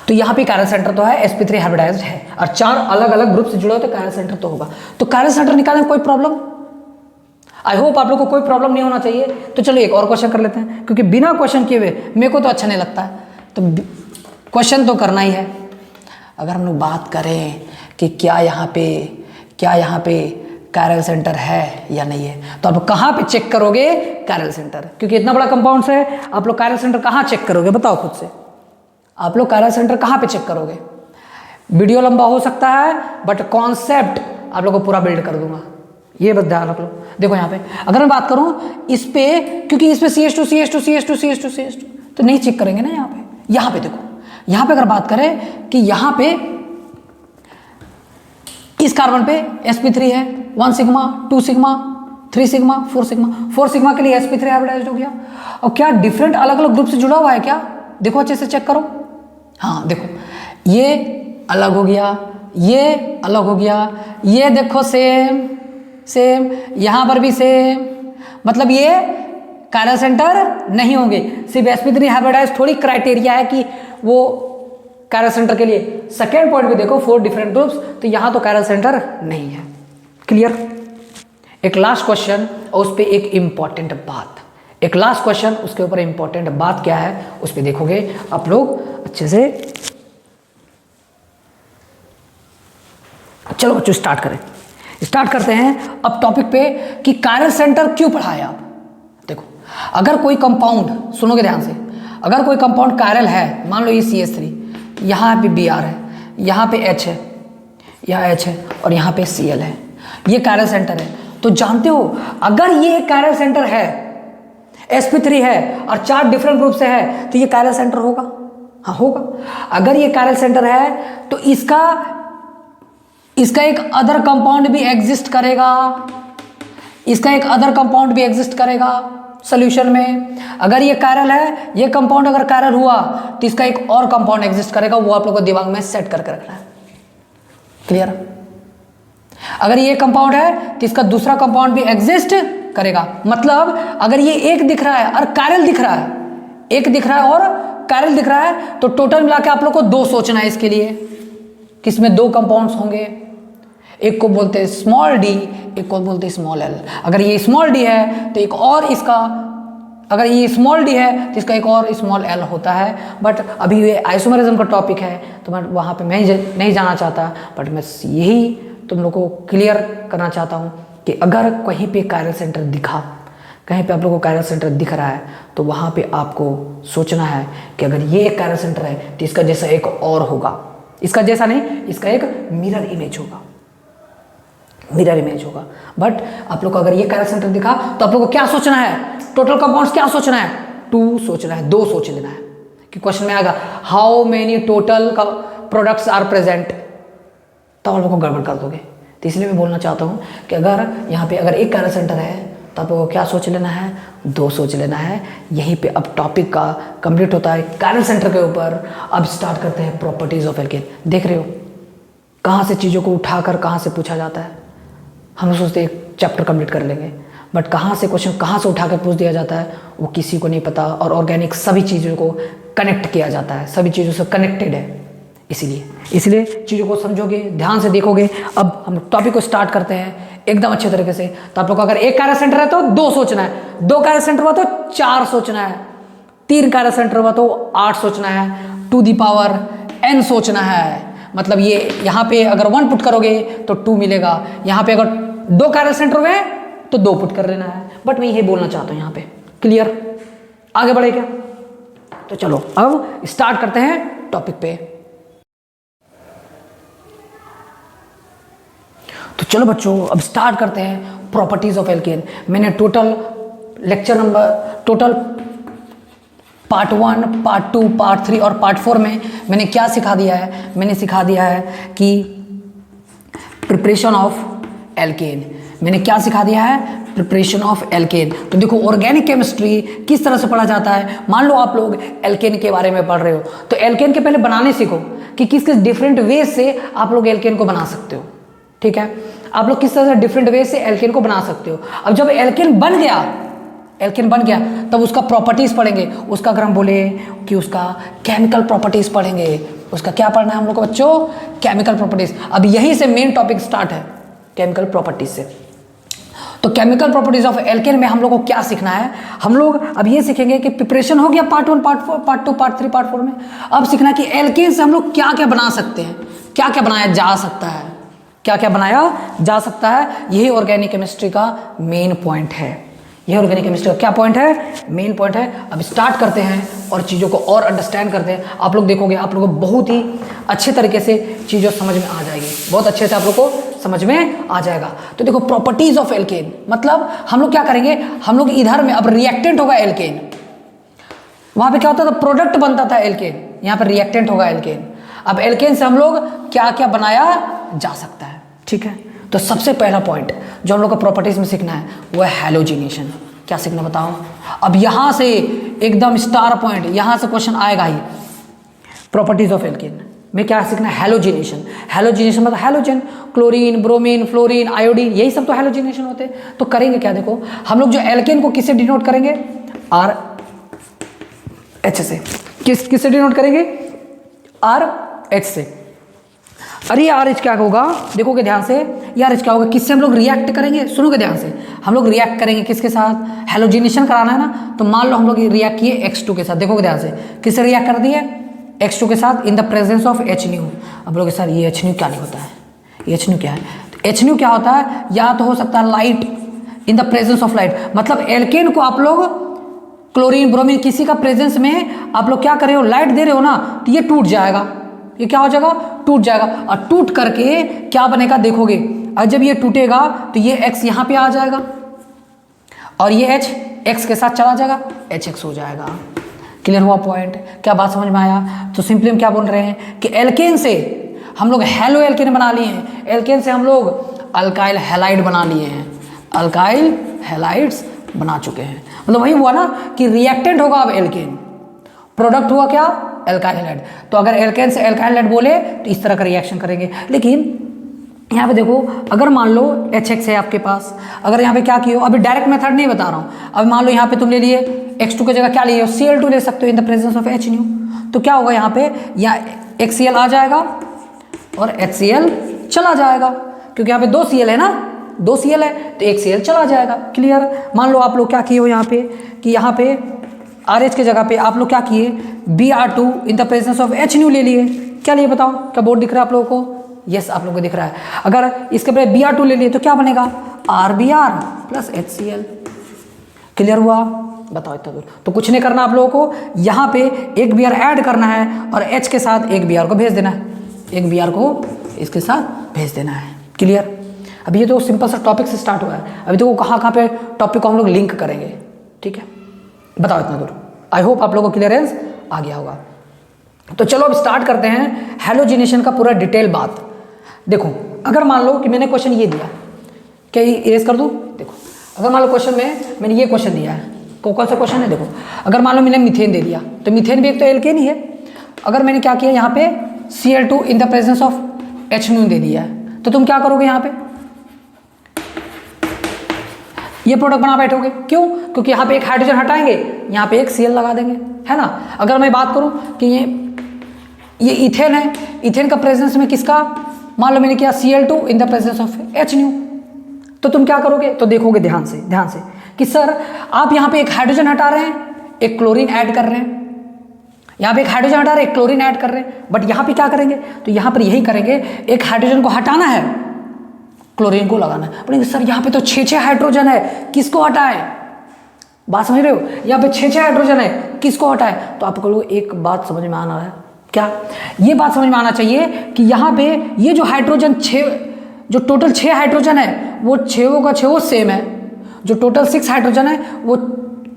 तो यहाँ पे कैरल सेंटर तो है, sp3 हाइब्रिडाइज्ड है और 4 अलग अलग ग्रुप से जुड़े हो, तो कैरल सेंटर तो होगा। तो कैरल सेंटर निकालने में कोई प्रॉब्लम, आई होप आप लोग को कोई प्रॉब्लम नहीं होना चाहिए। तो चलो एक और क्वेश्चन कर लेते हैं, क्योंकि बिना क्वेश्चन किए हुए मेरे को तो अच्छा नहीं लगता है, तो क्वेश्चन तो करना ही है। अगर हम लोग बात करें कि क्या यहाँ पे कैरल सेंटर है या नहीं है, तो आप कहाँ पे चेक करोगे कैरल सेंटर, क्योंकि इतना बड़ा कंपाउंड है, आप लोग कैरल सेंटर कहाँ चेक करोगे, बताओ खुद से। आप लोग कैरल सेंटर कहाँ पे चेक करोगे? वीडियो लंबा हो सकता है बट कॉन्सेप्ट आप लोग को पूरा बिल्ड कर दूंगा, ये बस ध्यान रख लो। देखो यहाँ पे अगर मैं बात करूँ इस पे, क्योंकि इस पे CH2 तो नहीं चेक करेंगे ना यहाँ पे देखो, यहाँ पे अगर बात करें कि यहाँ पे इस कार्बन पे sp3 है, 1 सिग्मा 2 सिग्मा 3 सिग्मा 4 सिग्मा के लिए sp3 हाइब्रिडाइज्ड हो गया। और क्या डिफरेंट अलग अलग ग्रुप से जुड़ा हुआ है क्या, देखो अच्छे से चेक करो। हाँ देखो ये अलग हो गया, ये अलग हो गया, ये देखो सेम, यहाँ पर भी सेम, मतलब ये कैरल सेंटर नहीं होंगे। सिर्फ sp3 हाइब्रिडाइज्ड थोड़ी क्राइटेरिया है कि वो कैरल सेंटर के लिए। सेकेंड पॉइंट भी देखो 4 डिफरेंट ग्रुप्स, तो यहाँ तो कैरल सेंटर नहीं है। क्लियर? एक लास्ट क्वेश्चन और उस पर एक इंपॉर्टेंट बात, एक लास्ट क्वेश्चन उसके ऊपर इंपॉर्टेंट बात क्या है उस पर देखोगे आप लोग अच्छे से। चलो बच्चों स्टार्ट करते हैं अब टॉपिक पे कि कैरल सेंटर क्यों पढ़ाए आप। देखो अगर कोई कंपाउंड, सुनोगे ध्यान से, अगर कोई कंपाउंड कैरल है, मान लो ये CH3, यहाँ पे Br है, यहाँ पे H है, यहाँ H है और यहाँ पे Cl है, ये कैरल सेंटर है। तो जानते हो अगर ये कैरल सेंटर है, sp3 है और 4 डिफरेंट ग्रुप से है, तो ये कैरल सेंटर होगा। हाँ होगा। अगर ये कैरल सेंटर है तो इसका एक अदर कंपाउंड भी एग्जिस्ट करेगा, सॉल्यूशन में। अगर ये कैरल है, ये कंपाउंड अगर कैरल हुआ तो इसका एक और कंपाउंड एग्जिस्ट करेगा, वो आप लोगों को दिमाग में सेट करके रखना है। क्लियर? अगर ये कंपाउंड है तो इसका दूसरा कंपाउंड भी एग्जिस्ट करेगा। मतलब अगर ये एक दिख रहा है और कैरल दिख रहा है, एक दिख रहा है और कायरल दिख रहा है तो टोटल मिला के आप लोग को 2 सोचना है इसके लिए, किसमें 2 कंपाउंड्स होंगे, एक को बोलते हैं स्मॉल डी, एक को बोलते हैं स्मॉल एल। अगर ये स्मॉल डी है तो एक और इसका, अगर ये स्मॉल डी है तो इसका एक और स्मॉल एल होता है। बट अभी ये आइसोमरिज्म का टॉपिक है तो मैं वहाँ पे मैं नहीं जाना चाहता, बट मैं यही तुम लोग को क्लियर करना चाहता हूँ कि अगर कहीं पे कायरल सेंटर दिखा, कहीं पे आप लोगों को कायरल सेंटर दिख रहा है तो वहाँ पे आपको सोचना है कि अगर ये एक कायरल सेंटर है तो इसका जैसा एक और होगा, इसका जैसा नहीं, इसका एक मिरर इमेज होगा, मिरर इमेज होगा। बट आप लोग को अगर ये कायरल सेंटर दिखा तो आप लोग को क्या सोचना है, टोटल कंपाउंड्स क्या सोचना है, 2 सोचना है, 2 सोच लेना है कि क्वेश्चन में आएगा how many total products are present, तब आप लोग को गड़बड़ कर दोगे। तो इसलिए मैं बोलना चाहता हूँ कि अगर यहाँ पे अगर एक कायरल सेंटर है तो आप लोगों को क्या सोच लेना है, 2 सोच लेना है। यहीं पे अब टॉपिक का कंप्लीट होता है कायरल सेंटर के ऊपर। अब स्टार्ट करते हैं प्रॉपर्टीज ऑफ एल्केन। देख रहे हो कहाँ से चीज़ों को उठाकर कहाँ से पूछा जाता है। हम लोग सोचते एक चैप्टर कंप्लीट कर लेंगे, बट कहाँ से क्वेश्चन कहाँ से उठाकर पूछ दिया जाता है वो किसी को नहीं पता। और ऑर्गेनिक सभी चीज़ों को कनेक्ट किया जाता है, सभी चीज़ों से कनेक्टेड है। इसलिए चीज़ों को समझोगे, ध्यान से देखोगे। अब हम टॉपिक को स्टार्ट करते हैं एकदम अच्छे तरीके से। तो आप लोग को अगर एक कायरल सेंटर है तो 2 सोचना है, 2 कायरल सेंटर हुआ तो 4 सोचना है, 3 कायरल सेंटर हुआ तो 8 सोचना है, टू दी पावर n सोचना है। मतलब ये यहाँ पे अगर 1 पुट करोगे तो 2 मिलेगा, यहाँ पे अगर 2 कायरल सेंटर हुए तो 2 पुट कर लेना है। बट मैं ये बोलना चाहता हूँ यहाँ पे, क्लियर? आगे बढ़े क्या? तो चलो अब स्टार्ट करते हैं टॉपिक पे। तो चलो बच्चों अब स्टार्ट करते हैं प्रॉपर्टीज ऑफ एल्केन। मैंने टोटल पार्ट 1, पार्ट 2, पार्ट 3 और पार्ट 4 में मैंने क्या सिखा दिया है? मैंने सिखा दिया है कि प्रिपरेशन ऑफ एल्केन। मैंने क्या सिखा दिया है? Preparation of alkene. तो देखो ऑर्गेनिक केमिस्ट्री किस तरह से पढ़ा जाता है। मान लो आप लोग एल्केन के बारे में पढ़ रहे हो तो एल्केन के पहले बनाने सीखो कि किस किस डिफरेंट वे से आप लोग एल्केन को बना सकते हो। ठीक है, आप लोग किस तरह से डिफरेंट वे से एल्केन को बना सकते हो। अब जब एल्केन बन गया तब उसका प्रॉपर्टीज पढ़ेंगे। उसका अगर हम बोले कि उसका केमिकल प्रॉपर्टीज पढ़ेंगे, उसका क्या पढ़ना है हम लोग को बच्चों? Chemical properties. अब यहीं से मेन टॉपिक स्टार्ट है केमिकल प्रॉपर्टीज से। तो केमिकल प्रॉपर्टीज ऑफ एल्केन में हम लोग को क्या सीखना है? हम लोग अब ये सीखेंगे कि प्रिपरेशन हो गया part 1, part 4, part 2, part 3, part 4 में। अब सीखना है कि एल्केन से हम लोग क्या क्या बना सकते हैं, क्या क्या बनाया जा सकता है, क्या क्या बनाया जा सकता है। यही ऑर्गेनिक केमिस्ट्री का मेन पॉइंट है। यह ऑर्गेनिक केमिस्ट्री का क्या पॉइंट है? मेन पॉइंट है। अब स्टार्ट करते हैं और चीज़ों को और अंडरस्टैंड करते हैं। आप लोग देखोगे आप लोगों को बहुत ही अच्छे तरीके से चीज़ें समझ में आ जाएगी, बहुत अच्छे से आप लोग को समझ में आ जाएगा। तो देखो प्रॉपर्टीज ऑफ एल्केन मतलब हम लोग क्या करेंगे, हम लोग इधर में अब रिएक्टेंट होगा एल्केन, वहाँ पे क्या होता था प्रोडक्ट बनता था एल्केन, यहाँ पर रिएक्टेंट होगा एल्केन। अब एल्केन से हम लोग क्या क्या बनाया जा सकता है। ठीक है, तो सबसे पहला पॉइंट जो हम लोग को प्रॉपर्टीज में सीखना है वो है हैलोजिनेशन। क्या सीखना बताओ? अब यहाँ से एकदम स्टार पॉइंट, यहाँ से क्वेश्चन आएगा ही। प्रॉपर्टीज ऑफ एल्केन में क्या सीखना है? हैलोजिनेशन। हैलोजिनेशन मतलब halogen, chlorine, bromine, fluorine, iodine, यही सब तो हैलोजिनेशन होते हैं। तो करेंगे क्या? देखो हम लोग जो एल्केन को किससे डिनोट करेंगे? RH से। किससे डिनोट करेंगे? RH से। अरे RH क्या होगा? देखोगे ध्यान से, RH क्या होगा? किससे हम लोग रिएक्ट करेंगे? सुनोगे ध्यान से, हम लोग रिएक्ट करेंगे किसके साथ? हैलोजिनेशन कराना है ना, तो मान लो हम लोग रिएक्ट किए X2 के साथ। देखोगे ध्यान से, किससे रिएक्ट कर दिए? X2 के साथ in the presence of HNu। अब लोग सर ये HNu क्या नहीं होता है? ये HNu क्या है? तो HNu क्या होता है? या तो हो सकता है light, in the presence of light. मतलब एल्केन को आप लोग क्लोरीन, ब्रोमीन किसी का प्रेजेंस में आप लोग क्या कर रहे हो? लाइट दे रहे हो ना, तो ये टूट जाएगा। ये क्या हो जाएगा? टूट जाएगा। और टूट करके क्या बनेगा देखोगे, और जब ये टूटेगा तो ये X यहाँ पे आ जाएगा और ये H X के साथ चला जाएगा, HX हो जाएगा। क्लियर हुआ पॉइंट? क्या बात समझ में आया? तो सिंपली हम क्या बोल रहे हैं कि एल्केन से हम लोग हैलो एल्केन बना लिए हैं, एल्केन से हम लोग अल्काइल हैलाइड बना लिए हैं, अल्काइल हैलाइड्स बना चुके हैं। मतलब वही हुआ ना कि रिएक्टेंट होगा अब एल्केन, प्रोडक्ट हुआ क्या? Alkyl halide. तो अगर एल्केन से एल्काइल हैलाइड बोले तो इस तरह का रिएक्शन करेंगे। लेकिन यहाँ पे देखो, अगर मान लो HX है आपके पास, अगर यहाँ पे क्या किए हो, अभी डायरेक्ट मेथड नहीं बता रहा हूँ, अब मान लो यहाँ पे तुम ले लिए X2 की जगह क्या लिए हो? Cl2 ले सकते हो in the presence of HNu। तो क्या होगा यहाँ पे, यहाँ HCl आ जाएगा और HCl चला जाएगा, क्योंकि यहाँ पे 2 Cl है ना, 2 Cl है तो 1 Cl चला जाएगा। क्लियर। मान लो आप लोग क्या किए हो यहाँ पे कि यहाँ पे RH के जगह पे आप लोग क्या किए, Br2 in the presence of H ले लिए। क्या लिए बताओ, क्या बोर्ड दिख रहा है आप लोगों को? यस, आप लोगों को दिख रहा है। अगर इसके पे Br2 ले लिए तो क्या बनेगा, RBr प्लस HCl। क्लियर हुआ? बताओ इतना दूर। तो कुछ नहीं करना आप लोगों को, यहाँ पे एक Br ऐड करना है और H के साथ एक Br को भेज देना है, एक Br को इसके साथ भेज देना है। क्लियर। अभी ये तो सिंपल सा टॉपिक से स्टार्ट हुआ है, अभी तो कहाँ पे टॉपिक को हम लोग लिंक करेंगे। ठीक है, बताओ इतना दूर। आई होप आप लोगों को क्लियरेंस आ गया होगा। तो चलो अब स्टार्ट करते हैं हैलोजिनेशन का पूरा डिटेल बात। देखो, अगर मान लो कि मैंने क्वेश्चन ये दिया, क्या ये इरेज कर दूँ? देखो, अगर मान लो क्वेश्चन में मैंने ये क्वेश्चन दिया है, कौन सा क्वेश्चन है? देखो, अगर मान लो मैंने मीथेन दे दिया, तो मीथेन भी एक तो एल्केन ही है। अगर मैंने क्या किया यहाँ पे Cl2 in the presence of H दे दिया है, तो तुम क्या करोगे यहाँ पे, ये प्रोडक्ट बना बैठोगे। क्यों? क्योंकि यहाँ पे एक हाइड्रोजन हटाएंगे, यहाँ पे एक Cl लगा देंगे, है ना। अगर मैं बात करूँ कि ये इथेन है, इथेन का प्रेजेंस में किसका, मान लो मैंने किया Cl2 in the presence of H, तो तुम क्या करोगे? तो देखोगे ध्यान से कि सर आप यहाँ पे एक हाइड्रोजन हटा रहे हैं, एक क्लोरीन ऐड कर रहे हैं, यहाँ पे एक हाइड्रोजन हटा रहे हैं, एक क्लोरीन ऐड कर रहे हैं, बट यहाँ पे क्या करेंगे, तो यहाँ पर यही करेंगे, एक हाइड्रोजन को हटाना है, क्लोरीन को लगाना है। बोलेंगे सर यहाँ पे तो 6 हाइड्रोजन है, किसको हटाए? बात समझ रहे हो? यहाँ पे 6 हाइड्रोजन है, किसको हटाए? तो आपको लोग एक बात समझ में आना है, क्या ये बात समझ में आना चाहिए कि यहाँ पे ये जो हाइड्रोजन 6, जो टोटल 6 हाइड्रोजन है वो 6 का 6 सेम है, जो टोटल 6 हाइड्रोजन है वो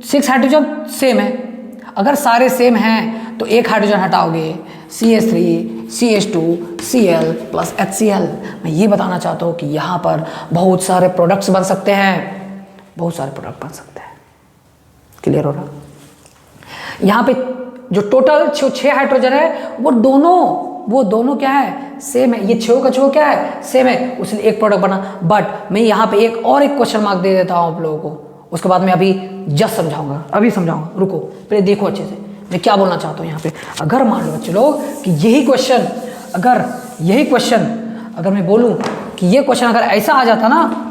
6 हाइड्रोजन सेम है। अगर सारे सेम हैं तो एक हाइड्रोजन हटाओगे, CH3 CH2 Cl plus HCl। मैं ये बताना चाहता हूँ कि यहाँ पर बहुत सारे प्रोडक्ट्स बन सकते हैं, बहुत सारे प्रोडक्ट बन सकते हैं। क्लियर हो रहा? यहाँ पे जो टोटल 6 हाइड्रोजन है वो दोनों क्या है, सेम है। ये 6 का 6 क्या है, सेम है, उसने एक प्रोडक्ट बना। बट मैं यहाँ पे एक क्वेश्चन मार्क दे देता हूँ आप लोगों को, उसके बाद मैं अभी जस्ट समझाऊंगा, अभी समझाऊंगा, रुको पहले देखो अच्छे से मैं क्या बोलना चाहता हूँ यहाँ पे। अगर मान लो बच्चे लोग कि यही क्वेश्चन अगर मैं बोलूँ कि ये क्वेश्चन अगर ऐसा आ जाता ना,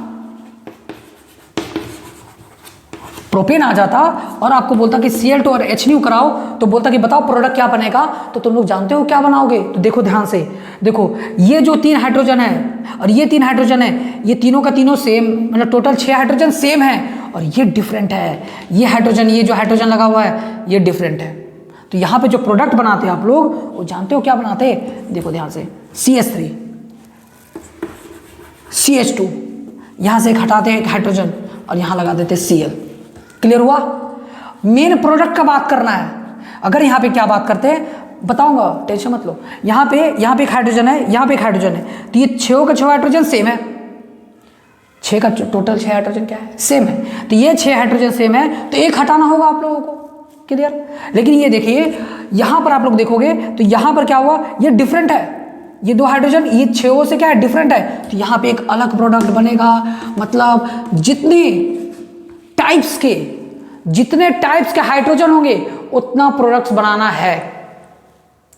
प्रोपेन आ जाता और आपको बोलता कि Cl2 और H कराओ, तो बोलता कि बताओ प्रोडक्ट क्या बनेगा, तो तुम लोग जानते हो क्या बनाओगे? तो देखो ध्यान से, देखो ये जो 3 हाइड्रोजन है और ये 3 हाइड्रोजन है, ये तीनों का तीनों सेम, मतलब टोटल 6 हाइड्रोजन सेम है, और ये डिफरेंट है। ये हाइड्रोजन, ये जो हाइड्रोजन लगा हुआ है ये डिफरेंट है। तो यहाँ पे जो प्रोडक्ट बनाते हैं आप लोग, वो जानते हो क्या बनाते हैं? देखो ध्यान से, CH3 CH2, यहाँ से एक हटाते हैं एक हाइड्रोजन और यहाँ लगा देते हैं Cl। क्लियर हुआ? मेन प्रोडक्ट का बात करना है। अगर यहाँ पे क्या बात करते हैं बताऊंगा, टेंशन मत लो। यहाँ पे एक हाइड्रोजन है, यहाँ पे एक हाइड्रोजन है, तो ये 6 का 6 हाइड्रोजन सेम है, 6 का टोटल 6 हाइड्रोजन क्या है, सेम है। तो ये 6 हाइड्रोजन सेम है, तो एक हटाना होगा आप लोगों को। क्लियर? लेकिन ये देखिए यहाँ पर आप लोग देखोगे तो यहाँ पर क्या हुआ, ये डिफरेंट है, ये 2 हाइड्रोजन ये 6 से क्या है, डिफरेंट है। तो यहाँ पे एक अलग प्रोडक्ट बनेगा। मतलब जितने टाइप्स के हाइड्रोजन होंगे उतना प्रोडक्ट्स बनाना है।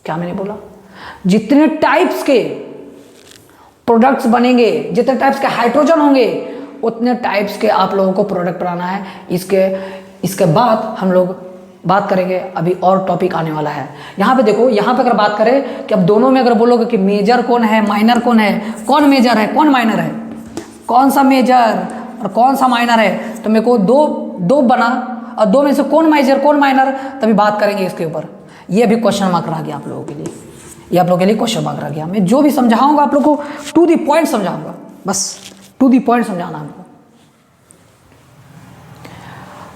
क्या मैंने बोला? जितने टाइप्स के प्रोडक्ट्स बनेंगे, जितने टाइप्स के हाइड्रोजन होंगे उतने टाइप्स के आप लोगों को प्रोडक्ट बनाना है। इसके बाद हम लोग बात करेंगे, अभी और टॉपिक आने वाला है। यहाँ पे देखो, यहाँ पे अगर बात करें कि अब दोनों में अगर बोलोगे कि मेजर कौन है माइनर कौन है, कौन मेजर है कौन माइनर है, कौन सा मेजर और कौन सा माइनर है, तो मेरे को दो बना और 2 में से कौन मेजर कौन माइनर, तभी बात करेंगे इसके ऊपर। ये अभी क्वेश्चन मार्क रह गया आप लोगों के लिए, ये आप लोगों के लिए क्वेश्चन मार्क रह गया। मैं जो भी समझाऊंगा आप लोगों को टू दी पॉइंट समझाऊंगा, बस टू दी पॉइंट समझाना हमको।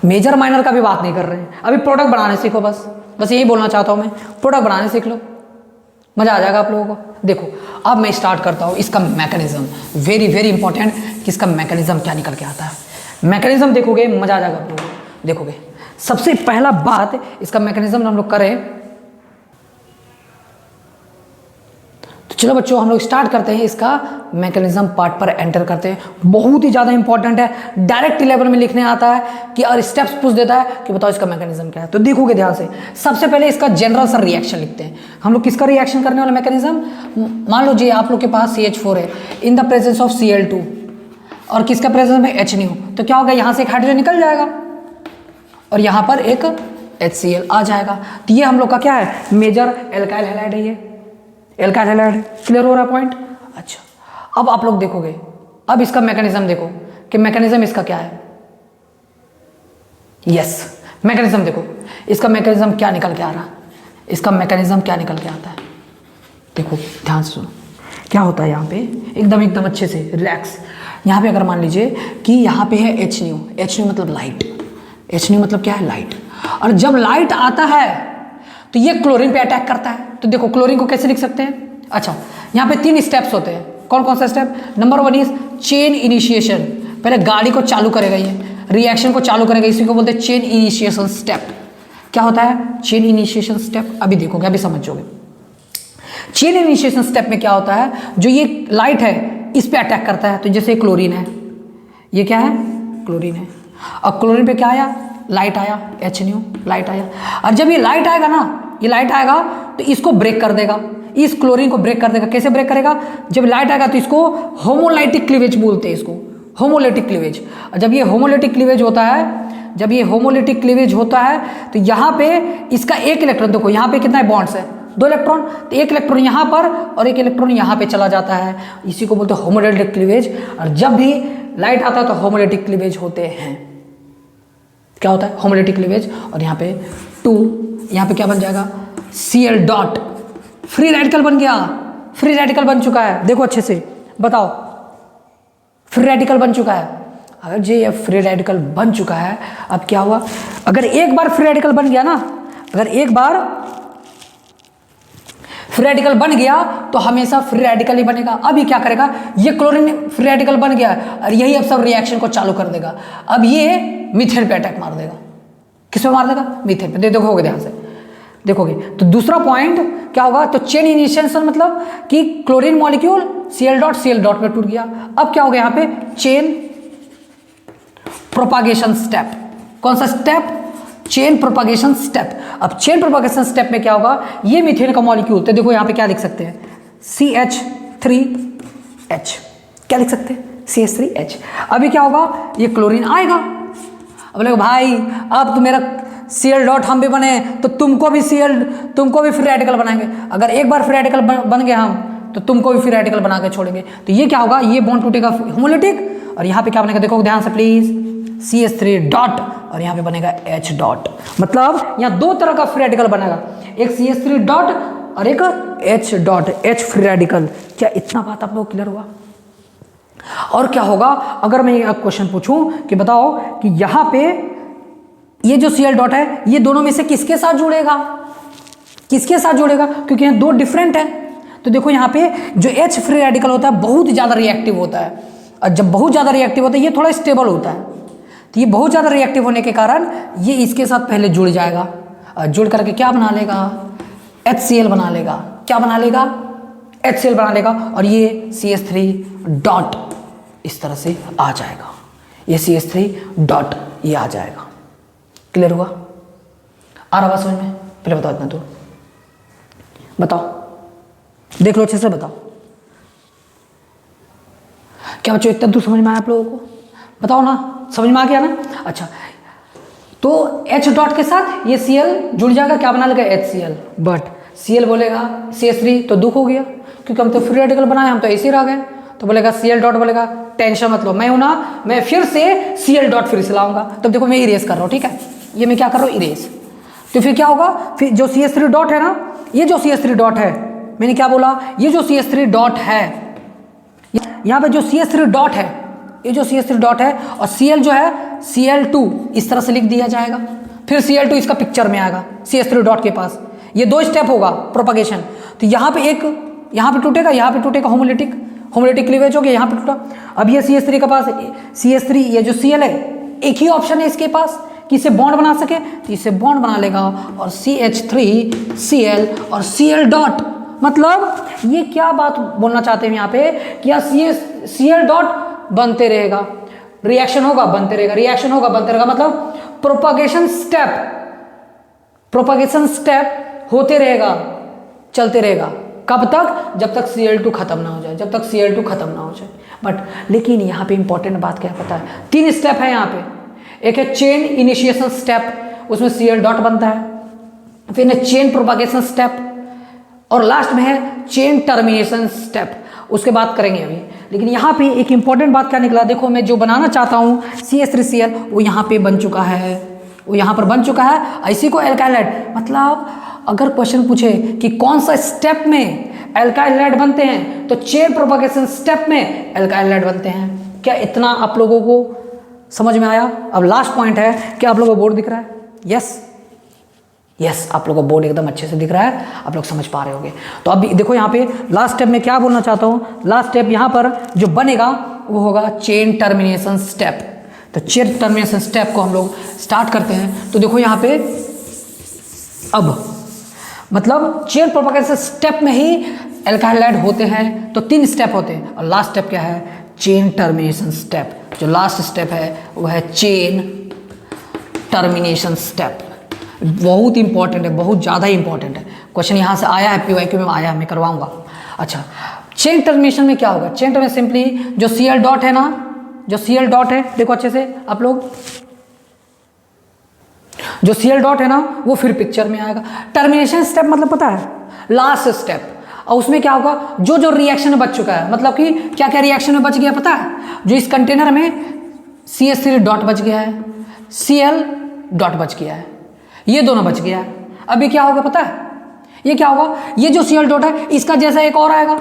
मेजर माइनर का भी बात नहीं कर रहे हैं, अभी प्रोडक्ट बनाने सीखो, बस यही बोलना चाहता हूँ मैं, प्रोडक्ट बनाने सीख लो, मज़ा आ जाएगा आप लोगों को। देखो अब मैं स्टार्ट करता हूँ इसका मैकेनिज्म, वेरी वेरी इंपॉर्टेंट कि इसका मैकेनिज्म क्या निकल के आता है। मैकेनिज्म देखोगे मज़ा आ जाएगा आप लोगों को। देखोगे सबसे पहला बात, इसका मैकेनिज्म हम लोग करें तो चलो बच्चों हम लोग स्टार्ट करते हैं, इसका मैकेनिज्म पार्ट पर एंटर करते हैं। बहुत ही ज़्यादा इंपॉर्टेंट है, डायरेक्ट लेवल में लिखने आता है कि और स्टेप्स पूछ देता है कि बताओ इसका मैकेनिज्म क्या है। तो देखोगे ध्यान से, सबसे पहले इसका जनरल सा रिएक्शन लिखते हैं हम लोग। किसका रिएक्शन करने वाला मैकेनिज्म? मान लो जी आप लोग के पास CH4 है in the presence of Cl2 और किसका प्रेजेंस में H, तो क्या होगा, यहाँ से एक हाइड्रोजन निकल जाएगा और यहाँ पर एक HCl आ जाएगा। तो ये हम लोग का क्या है, मेजर एल्काइल हैलाइड है, ये एल्काइल हैलाइड। क्लियर हो रहा है पॉइंट? अच्छा, अब आप लोग देखोगे, अब इसका मैकेनिज्म देखो कि मैकेनिज्म इसका क्या है। यस, मैकेनिज्म देखो, इसका मैकेनिज्म क्या निकल के आ रहा है, इसका मैकेनिज्म क्या निकल के आता है। देखो ध्यान से सुनो, क्या होता है यहाँ पे, एकदम अच्छे से रिलैक्स। यहाँ पे अगर मान लीजिए कि यहाँ पे है H मतलब लाइट, H मतलब क्या है, लाइट। और जब लाइट आता है तो ये क्लोरीन पे अटैक करता है। तो देखो क्लोरीन को कैसे लिख सकते हैं। अच्छा, यहाँ पे 3 स्टेप्स होते हैं। कौन कौन सा step? Number 1 is chain initiation, पहले गाड़ी को चालू करेगा, ये रिएक्शन को चालू करेगा, इसी को बोलते हैं चेन इनिशिएशन स्टेप। क्या होता है चेन इनिशिएशन स्टेप? अभी देखोगे, अभी समझोगे। चेन इनिशिएशन स्टेप में क्या होता है, जो ये लाइट है इस पे अटैक करता है। तो जैसे क्लोरीन है, ये क्या है, क्लोरीन है, और क्लोरीन पे क्या आया, लाइट आया, H लाइट आया। और जब ये लाइट आएगा ना, ये लाइट आएगा तो इसको ब्रेक कर देगा, इस क्लोरीन को ब्रेक कर देगा। कैसे ब्रेक करेगा? जब लाइट आएगा तो इसको होमोलाइटिक क्लीवेज बोलते हैं, इसको होमोलाइटिक क्लीवेज। और जब ये होमोलाइटिक क्लीवेज होता है, जब ये होमोलाइटिक क्लीवेज होता है तो यहाँ पे इसका एक इलेक्ट्रॉन, देखो यहाँ पे कितना बॉन्ड्स है, 2 इलेक्ट्रॉन, तो एक इलेक्ट्रॉन यहाँ पर और एक इलेक्ट्रॉन यहाँ पे चला जाता है, इसी को बोलते हैं होमोलाइटिक क्लीवेज। और जब भी लाइट आता है तो होमोलाइटिक क्लीवेज होते हैं। क्या होता है, होमोलाइटिक क्लीवेज। और यहाँ पे 2, यहाँ पे क्या बन जाएगा, Cl डॉट, फ्री रेडिकल बन गया, फ्री रेडिकल बन चुका है। देखो अच्छे से बताओ, फ्री रेडिकल बन चुका है। अगर ये फ्री रेडिकल बन चुका है, अब क्या हुआ, अगर एक बार फ्री रेडिकल बन गया ना, अगर एक बार फ्री रेडिकल बन गया तो हमेशा फ्री रेडिकल ही बनेगा। अब ये क्या करेगा, ये क्लोरीन फ्री रेडिकल बन गया और यही अब सब रिएक्शन को चालू कर देगा। अब ये मीथेन पे अटैक मार देगा। किस पे मार देगा, मीथेन पे। देखोगे ध्यान से, देखोगे तो दूसरा पॉइंट क्या होगा, तो चेन इनिशिएशन मतलब कि क्लोरीन मॉलिक्यूल Cl डॉट में टूट गया। अब क्या होगा यहाँ पे, चेन प्रोपागेशन स्टेप। कौन सा स्टेप, चेन प्रोपागेशन स्टेप। अब चेन प्रोपागेशन स्टेप में क्या होगा, ये मीथेन का मॉलिक्यूल, तो देखो यहाँ पे क्या लिख सकते हैं, CH3H, क्या लिख सकते हैं, CH3H। अभी क्या होगा, ये क्लोरीन आएगा। अब बोले भाई अब तो मेरा Cl डॉट हम भी बने तो तुमको भी फ्री रेडिकल बनाएंगे। अगर एक बार फ्री रेडिकल बन गए हम तो तुमको भी फ्री रेडिकल बना के छोड़ेंगे। तो ये क्या होगा, ये बॉन्ड टूटेगा होमोलाइटिक, और यहाँ पे क्या बनेगा, देखो ध्यान से प्लीज, CH3 डॉट और यहाँ पे बनेगा H डॉट। मतलब यहाँ 2 तरह का फ्री रेडिकल बनेगा, एक CH3 डॉट और एक H dot, H free radical. क्या इतना बात आप लोग क्लियर हुआ? और क्या होगा, अगर मैं एक क्वेश्चन पूछूं कि बताओ कि यहाँ पे ये जो Cl डॉट है ये दोनों में से किसके साथ जुड़ेगा, किसके साथ जुड़ेगा, क्योंकि यहाँ 2 डिफरेंट है। तो देखो यहाँ पे जो H फ्री रेडिकल होता है बहुत ज़्यादा रिएक्टिव होता है, और जब बहुत ज़्यादा रिएक्टिव होता है ये थोड़ा स्टेबल होता है। तो ये बहुत ज़्यादा रिएक्टिव होने के कारण ये इसके साथ पहले जुड़ जाएगा, और जुड़ करके क्या बना लेगा, HCl बना लेगा। क्या बना लेगा, HCl बना लेगा, और ये CH3 डॉट इस तरह से आ जाएगा, ये CH3 डॉट ये आ जाएगा। क्लियर हुआ? आ रहा समझ में? पहले बताओ इतना, तो बताओ, देख लो अच्छे से, बताओ क्या बच्चों इतना दूर समझ में आया आप लोगों को? बताओ ना, समझ में आ गया ना? अच्छा, तो H डॉट के साथ ये Cl जुड़ जाएगा, क्या बना लेगा, HCl। बट Cl बोलेगा CH3 तो दुख हो गया, क्योंकि हम तो फ्री रेडिकल बनाए, हम तो ऐसे ही रह गए। तो बोलेगा Cl डॉट, बोलेगा टेंशन मत लो, मैं हूं ना, मैं फिर से Cl डॉट फिर से लाऊंगा। तब देखो मैं इरेज कर रहा हूँ, ठीक है, ये मैं क्या कर रहा हूँ, इरेज। तो फिर क्या होगा, फिर जो CH3 डॉट है ना, ये जो CH3 डॉट है, मैंने क्या बोला, ये जो CH3 डॉट है, यहाँ पे जो CH3 डॉट है, ये जो CH3 डॉट है, और Cl जो है Cl2 इस तरह से लिख दिया जाएगा। फिर Cl2 इसका पिक्चर में आएगा CH3 डॉट के पास। ये 2 स्टेप होगा प्रोपगेशन। तो यहाँ पे एक, यहाँ पे टूटेगा, यहाँ पे टूटेगा, होमोलाइटिक क्लीवेज हो गया, यहाँ पे टूटा। अब ये CH3 के पास, CH3 ये जो Cl है, एक ही ऑप्शन है इसके पास कि इसे बॉन्ड बना सके, तो इसे बॉन्ड बना लेगा, और CH3 Cl और Cl डॉट, मतलब ये क्या बात बोलना चाहते हैं यहाँ पे कि यहाँ Cl डॉट बनते रहेगा, रिएक्शन होगा बनते रहेगा, रिएक्शन होगा बनते रहेगा, मतलब प्रोपागेशन स्टेप होते रहेगा, चलते रहेगा। कब तक? जब तक Cl2 खत्म ना हो जाए, जब तक Cl2 खत्म ना हो जाए। बट लेकिन यहाँ पे इंपॉर्टेंट बात क्या है पता है? 3 स्टेप है यहाँ पे। एक है चेन इनिशिएशन स्टेप, उसमें Cl डॉट बनता है, फिर है चेन प्रोपागेशन स्टेप, और लास्ट में है चेन टर्मिनेशन स्टेप, उसके बात करेंगे अभी। लेकिन यहाँ पे एक इंपॉर्टेंट बात क्या निकला, देखो मैं जो बनाना चाहता हूँ CH3Cl वो यहाँ पे बन चुका है, वो यहाँ पर बन चुका है। इसी को एल्काइल हाइड, मतलब अगर क्वेश्चन पूछे कि कौन सा स्टेप में एल्काइल हाइड बनते हैं, तो चेन प्रोपागेशन स्टेप में एल्काइल हाइड बनते हैं। क्या इतना आप लोगों को समझ में आया? अब लास्ट पॉइंट है, क्या आप लोगों को बोर्ड दिख रहा है? यस, आप लोगों को बोर्ड एकदम अच्छे से दिख रहा है, आप लोग समझ पा रहे होंगे। तो अब देखो यहाँ पे लास्ट स्टेप में क्या बोलना चाहता हूँ, लास्ट स्टेप यहाँ पर जो बनेगा वो होगा चेन टर्मिनेशन स्टेप। तो चेन टर्मिनेशन स्टेप को हम लोग स्टार्ट करते हैं। तो देखो यहाँ पे अब मतलब चेन प्रोपागेशन स्टेप में ही एल्काइल हाइड होते हैं, तो 3 स्टेप होते हैं, और लास्ट स्टेप क्या है? Chain termination step. जो लास्ट स्टेप है वो है चेन टर्मिनेशन स्टेप। बहुत इंपॉर्टेंट है, बहुत ज़्यादा इंपॉर्टेंट है। क्वेश्चन यहाँ से आया है, PYQ में आया है, मैं करवाऊंगा। अच्छा, चेन टर्मिनेशन में क्या होगा? चेन टर्मिनेशन सिंपली जो Cl डॉट है ना, जो Cl डॉट है, देखो अच्छे से आप लोग, जो Cl डॉट है ना वो फिर पिक्चर में आएगा। टर्मिनेशन स्टेप मतलब पता है? Last step. और उसमें क्या होगा? जो जो रिएक्शन में बच चुका है, मतलब कि क्या क्या रिएक्शन में बच गया पता है? जो इस कंटेनर में CH3 डॉट बच गया है, Cl डॉट बच गया है, ये दोनों बच गया है। अभी क्या होगा पता है? ये क्या होगा? ये जो Cl डॉट है इसका जैसा एक और आएगा,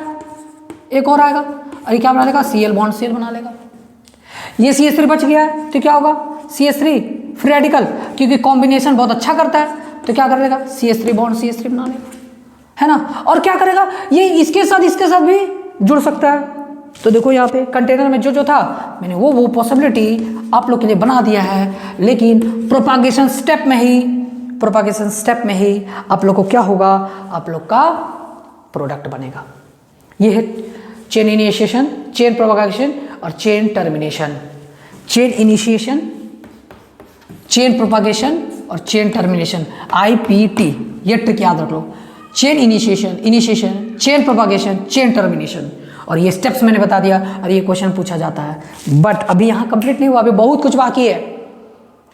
एक और आएगा, अरे क्या बना लेगा? Cl बॉन्ड Cl बना लेगा। ये CH3 बच गया है तो क्या होगा? CH3 फ्री रेडिकल, क्योंकि कॉम्बिनेशन बहुत अच्छा करता है, तो क्या कर लेगा? CH3 बॉन्ड CH3 बना लेगा, है ना। और क्या करेगा? ये इसके साथ भी जुड़ सकता है। तो देखो यहाँ पे कंटेनर में जो जो था मैंने वो पॉसिबिलिटी आप लोग के लिए बना दिया है। लेकिन प्रोपागेशन स्टेप में ही आप लोग को क्या होगा? आप लोग का प्रोडक्ट बनेगा। ये है चेन इनिशिएशन, चेन प्रोपागेशन और chain termination. Chain initiation, chain propagation और चेन टर्मिनेशन, IPT, ये ट्रिक याद रख लो। Chain initiation, chain propagation, chain termination, और ये स्टेप्स मैंने बता दिया, और ये क्वेश्चन पूछा जाता है। बट अभी यहाँ कंप्लीट नहीं हुआ, अभी बहुत कुछ बाकी है।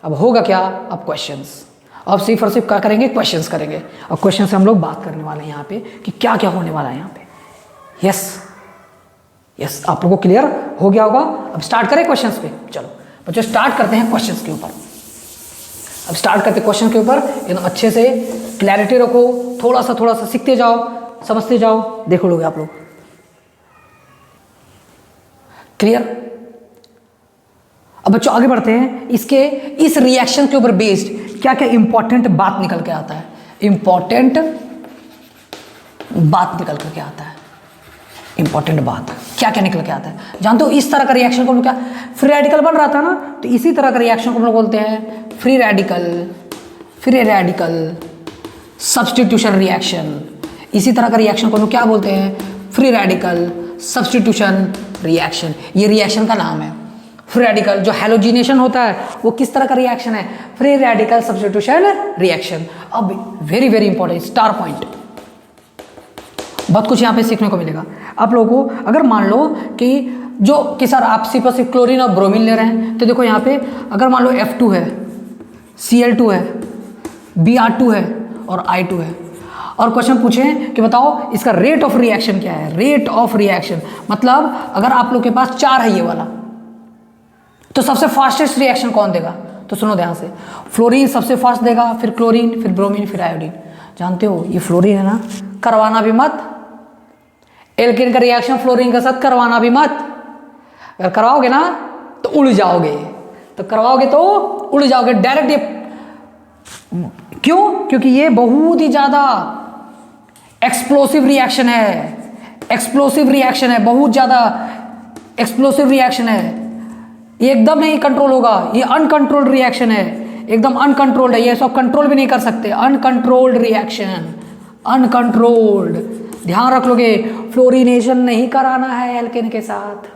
अब होगा क्या? अब क्वेश्चंस, अब सिर्फ और सिर्फ क्या करेंगे? क्वेश्चंस करेंगे, और क्वेश्चन से हम लोग बात करने वाले हैं यहाँ पे कि क्या क्या होने वाला है यहाँ पे। यस, आप लोगों को क्लियर हो गया होगा। अब स्टार्ट करें क्वेश्चंस पे। चलो बच्चों स्टार्ट करते हैं क्वेश्चंस के ऊपर। अब स्टार्ट करते हैं क्वेश्चन के ऊपर। एकदम अच्छे से क्लैरिटी रखो, थोड़ा सा सीखते जाओ, समझते जाओ, देखो लोगे आप लोग। क्लियर? अब बच्चों आगे बढ़ते हैं। इस रिएक्शन के ऊपर बेस्ड क्या क्या इंपॉर्टेंट बात निकल के आता है? इंपॉर्टेंट बात क्या क्या निकल के आता है? जानते हो इस तरह का रिएक्शन को हम लोग क्या, फ्री रेडिकल बन रहा था ना, तो इसी तरह का रिएक्शन को हम लोग बोलते हैं फ्री रेडिकल सब्स्टिट्यूशन रिएक्शन। इसी तरह का रिएक्शन को हम लोग क्या बोलते हैं? Free radical substitution reaction. ये रिएक्शन का नाम है। फ्री रेडिकल जो हैलोजिनेशन होता है वो किस तरह का रिएक्शन है? Free radical substitution reaction. अब very very important star point, बहुत कुछ यहाँ पे सीखने को मिलेगा आप लोगों को। अगर मान लो कि सर आप सिर्फ क्लोरीन और ब्रोमीन ले रहे हैं, तो देखो यहाँ पे अगर मान लो F2 है, Cl2 है, Br2 है और I2 है, और क्वेश्चन पूछे कि बताओ इसका रेट ऑफ रिएक्शन क्या है? रेट ऑफ रिएक्शन मतलब अगर आप लोग के पास 4 है ये वाला, तो सबसे फास्टेस्ट रिएक्शन कौन देगा? तो सुनो ध्यान से, फ्लोरीन सबसे फास्ट देगा, फिर क्लोरीन, फिर ब्रोमीन, फिर आयोडीन। जानते हो ये फ्लोरीन है ना, करवाना भी मत। एल्केन का रिएक्शन फ्लोरीन के साथ करवाना भी मत। अगर करवाओगे ना तो उड़ जाओगे, डायरेक्ट। ये क्यों? क्योंकि ये बहुत ही ज़्यादा एक्सप्लोसिव रिएक्शन है, बहुत ज़्यादा एक्सप्लोसिव रिएक्शन है। ये एकदम नहीं कंट्रोल होगा, ये अनकंट्रोल्ड रिएक्शन है, एकदम अनकंट्रोल्ड है, ये सब कंट्रोल भी नहीं कर सकते। Uncontrolled reaction, uncontrolled. ध्यान रख लोगे, फ्लोरिनेशन नहीं कराना है एल्केन के साथ,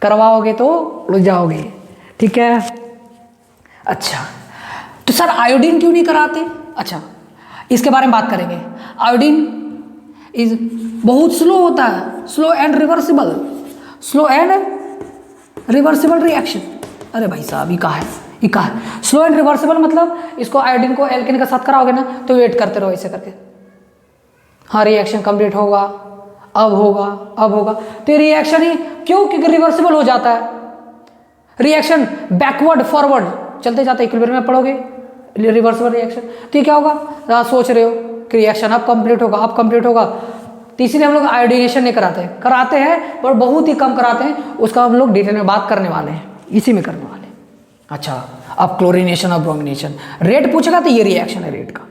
करवाओगे तो उड़ जाओगे। ठीक है, अच्छा तो सर आयोडीन क्यों नहीं कराते? अच्छा इसके बारे में बात करेंगे। आयोडीन इज बहुत स्लो होता है, slow and reversible, slow and reversible reaction. अरे भाई साहब ये कहा है, ये कहा है स्लो एंड रिवर्सिबल, मतलब इसको आयोडीन को एल्केन के साथ कराओगे ना तो वेट करते रहो ऐसे करके, हाँ रिएक्शन कंप्लीट होगा, अब होगा, अब होगा, तो रिएक्शन ही क्यों, क्योंकि रिवर्सिबल हो जाता है। रिएक्शन बैकवर्ड फॉरवर्ड चलते जाते इक्विलिब्रियम में पड़ोगे, रिवर्सिबल रिएक्शन, तो ये क्या होगा, सोच रहे हो कि रिएक्शन अब कंप्लीट होगा, अब कंप्लीट होगा, तो इसीलिए हम लोग आयोडीनेशन नहीं कराते हैं, कराते हैं पर बहुत ही कम कराते हैं, उसका हम लोग डिटेल में बात करने वाले हैं, इसी में करने वाले हैं। अच्छा अब क्लोरीनेशन और ब्रोमिनेशन, रेट पूछेगा तो ये रिएक्शन है रेट का।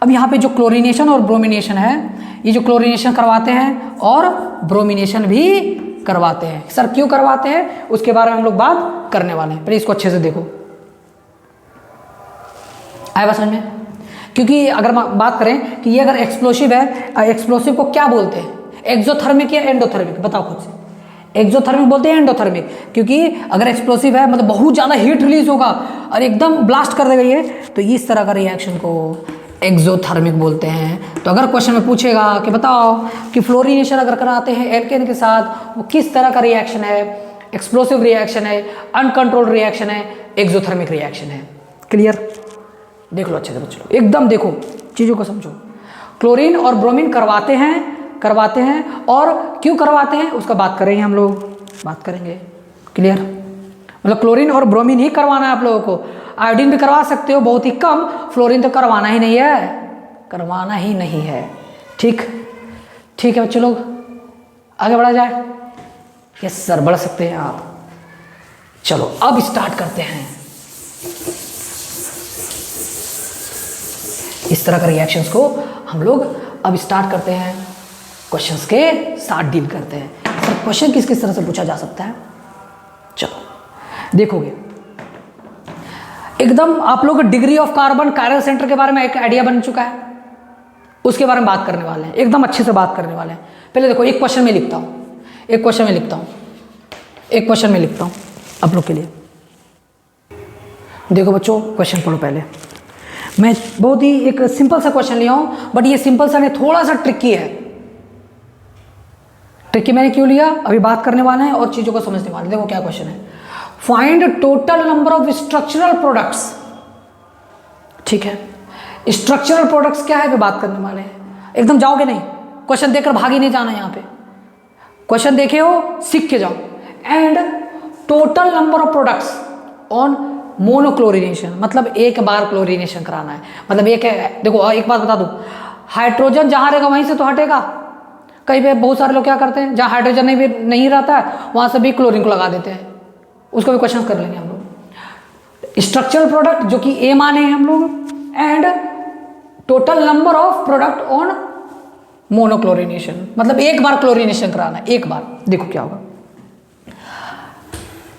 अब यहाँ पे जो क्लोरीनेशन और ब्रोमिनेशन है, ये जो क्लोरीनेशन करवाते हैं और ब्रोमिनेशन भी करवाते हैं। सर क्यों करवाते हैं उसके बारे में हम लोग बात करने वाले हैं, पहले इसको अच्छे से देखो, आया बात समझ में? क्योंकि अगर बात करें कि ये अगर एक्सप्लोसिव है, एक्सप्लोसिव को क्या बोलते हैं, एक्सोथर्मिक या एंडोथर्मिक, बताओ खुद से। एक्सोथर्मिक बोलते हैं एंडोथर्मिक, क्योंकि अगर एक्सप्लोसिव है मतलब बहुत ज़्यादा हीट रिलीज होगा और एकदम ब्लास्ट कर देगा ये, तो इस तरह का रिएक्शन को एक्सोथर्मिक बोलते हैं। तो अगर क्वेश्चन में पूछेगा कि बताओ कि फ्लोरिनेशन अगर कराते हैं एल्केन के साथ वो किस तरह का रिएक्शन है, एक्सप्लोसिव रिएक्शन है, अनकंट्रोल्ड रिएक्शन है, एक्सोथर्मिक रिएक्शन है। क्लियर? देख लो अच्छे से बच्चों, एकदम देखो चीज़ों को समझो। क्लोरीन और ब्रोमीन करवाते हैं और क्यों करवाते हैं उसका बात करेंगे, हम लोग बात करेंगे। क्लियर? मतलब क्लोरीन और ब्रोमीन ही करवाना है आप लोगों को, आयोडीन भी करवा सकते हो बहुत ही कम, फ्लोरीन तो करवाना ही नहीं है, करवाना ही नहीं है। ठीक है बच्चों, लोग आगे बढ़ा जाए? यस सर बढ़ सकते हैं आप। चलो अब स्टार्ट करते हैं। इस तरह का रिएक्शंस को हम लोग अब स्टार्ट करते हैं, क्वेश्चंस के साथ डील करते हैं। सर क्वेश्चन किस किस तरह से पूछा जा सकता है, चलो देखोगे। एकदम आप लोग degree of carbon chiral centre के बारे में एक आइडिया बन चुका है, उसके बारे में बात करने वाले हैं, एकदम अच्छे से बात करने वाले हैं। पहले देखो एक क्वेश्चन में लिखता हूँ आप लोग के लिए। देखो बच्चों क्वेश्चन पढ़ो पहले। मैं बहुत ही एक सिंपल सा क्वेश्चन लिया हूं, बट ये सिंपल सा नहीं, थोड़ा सा ट्रिकी है। ट्रिकी मैंने क्यों लिया अभी बात करने वाले हैं और चीजों को समझने वाले हैं। देखो क्या क्वेश्चन है, find total number of structural products. ठीक है, स्ट्रक्चरल प्रोडक्ट्स क्या है पे बात करने वाले हैं। एकदम जाओगे नहीं, क्वेश्चन देखकर भाग ही नहीं जाना, यहां पे क्वेश्चन देखे हो सीख के जाओ। And total number of products on monochlorination, मतलब एक बार क्लोरिनेशन कराना है, मतलब एक है। देखो एक बात बता दूं, हाइड्रोजन जहां रहेगा वहीं से तो हटेगा। कई बार बहुत सारे लोग क्या करते हैं, जहां हाइड्रोजन नहीं रहता है वहां से भी क्लोरीन को लगा देते हैं, उसको भी क्वेश्चन कर लेंगे हम लोग। स्ट्रक्चरल प्रोडक्ट जो कि ए माने हैं हम लोग, and total number of product on monochlorination, मतलब एक बार क्लोरिनेशन कराना है, एक बार। देखो क्या होगा,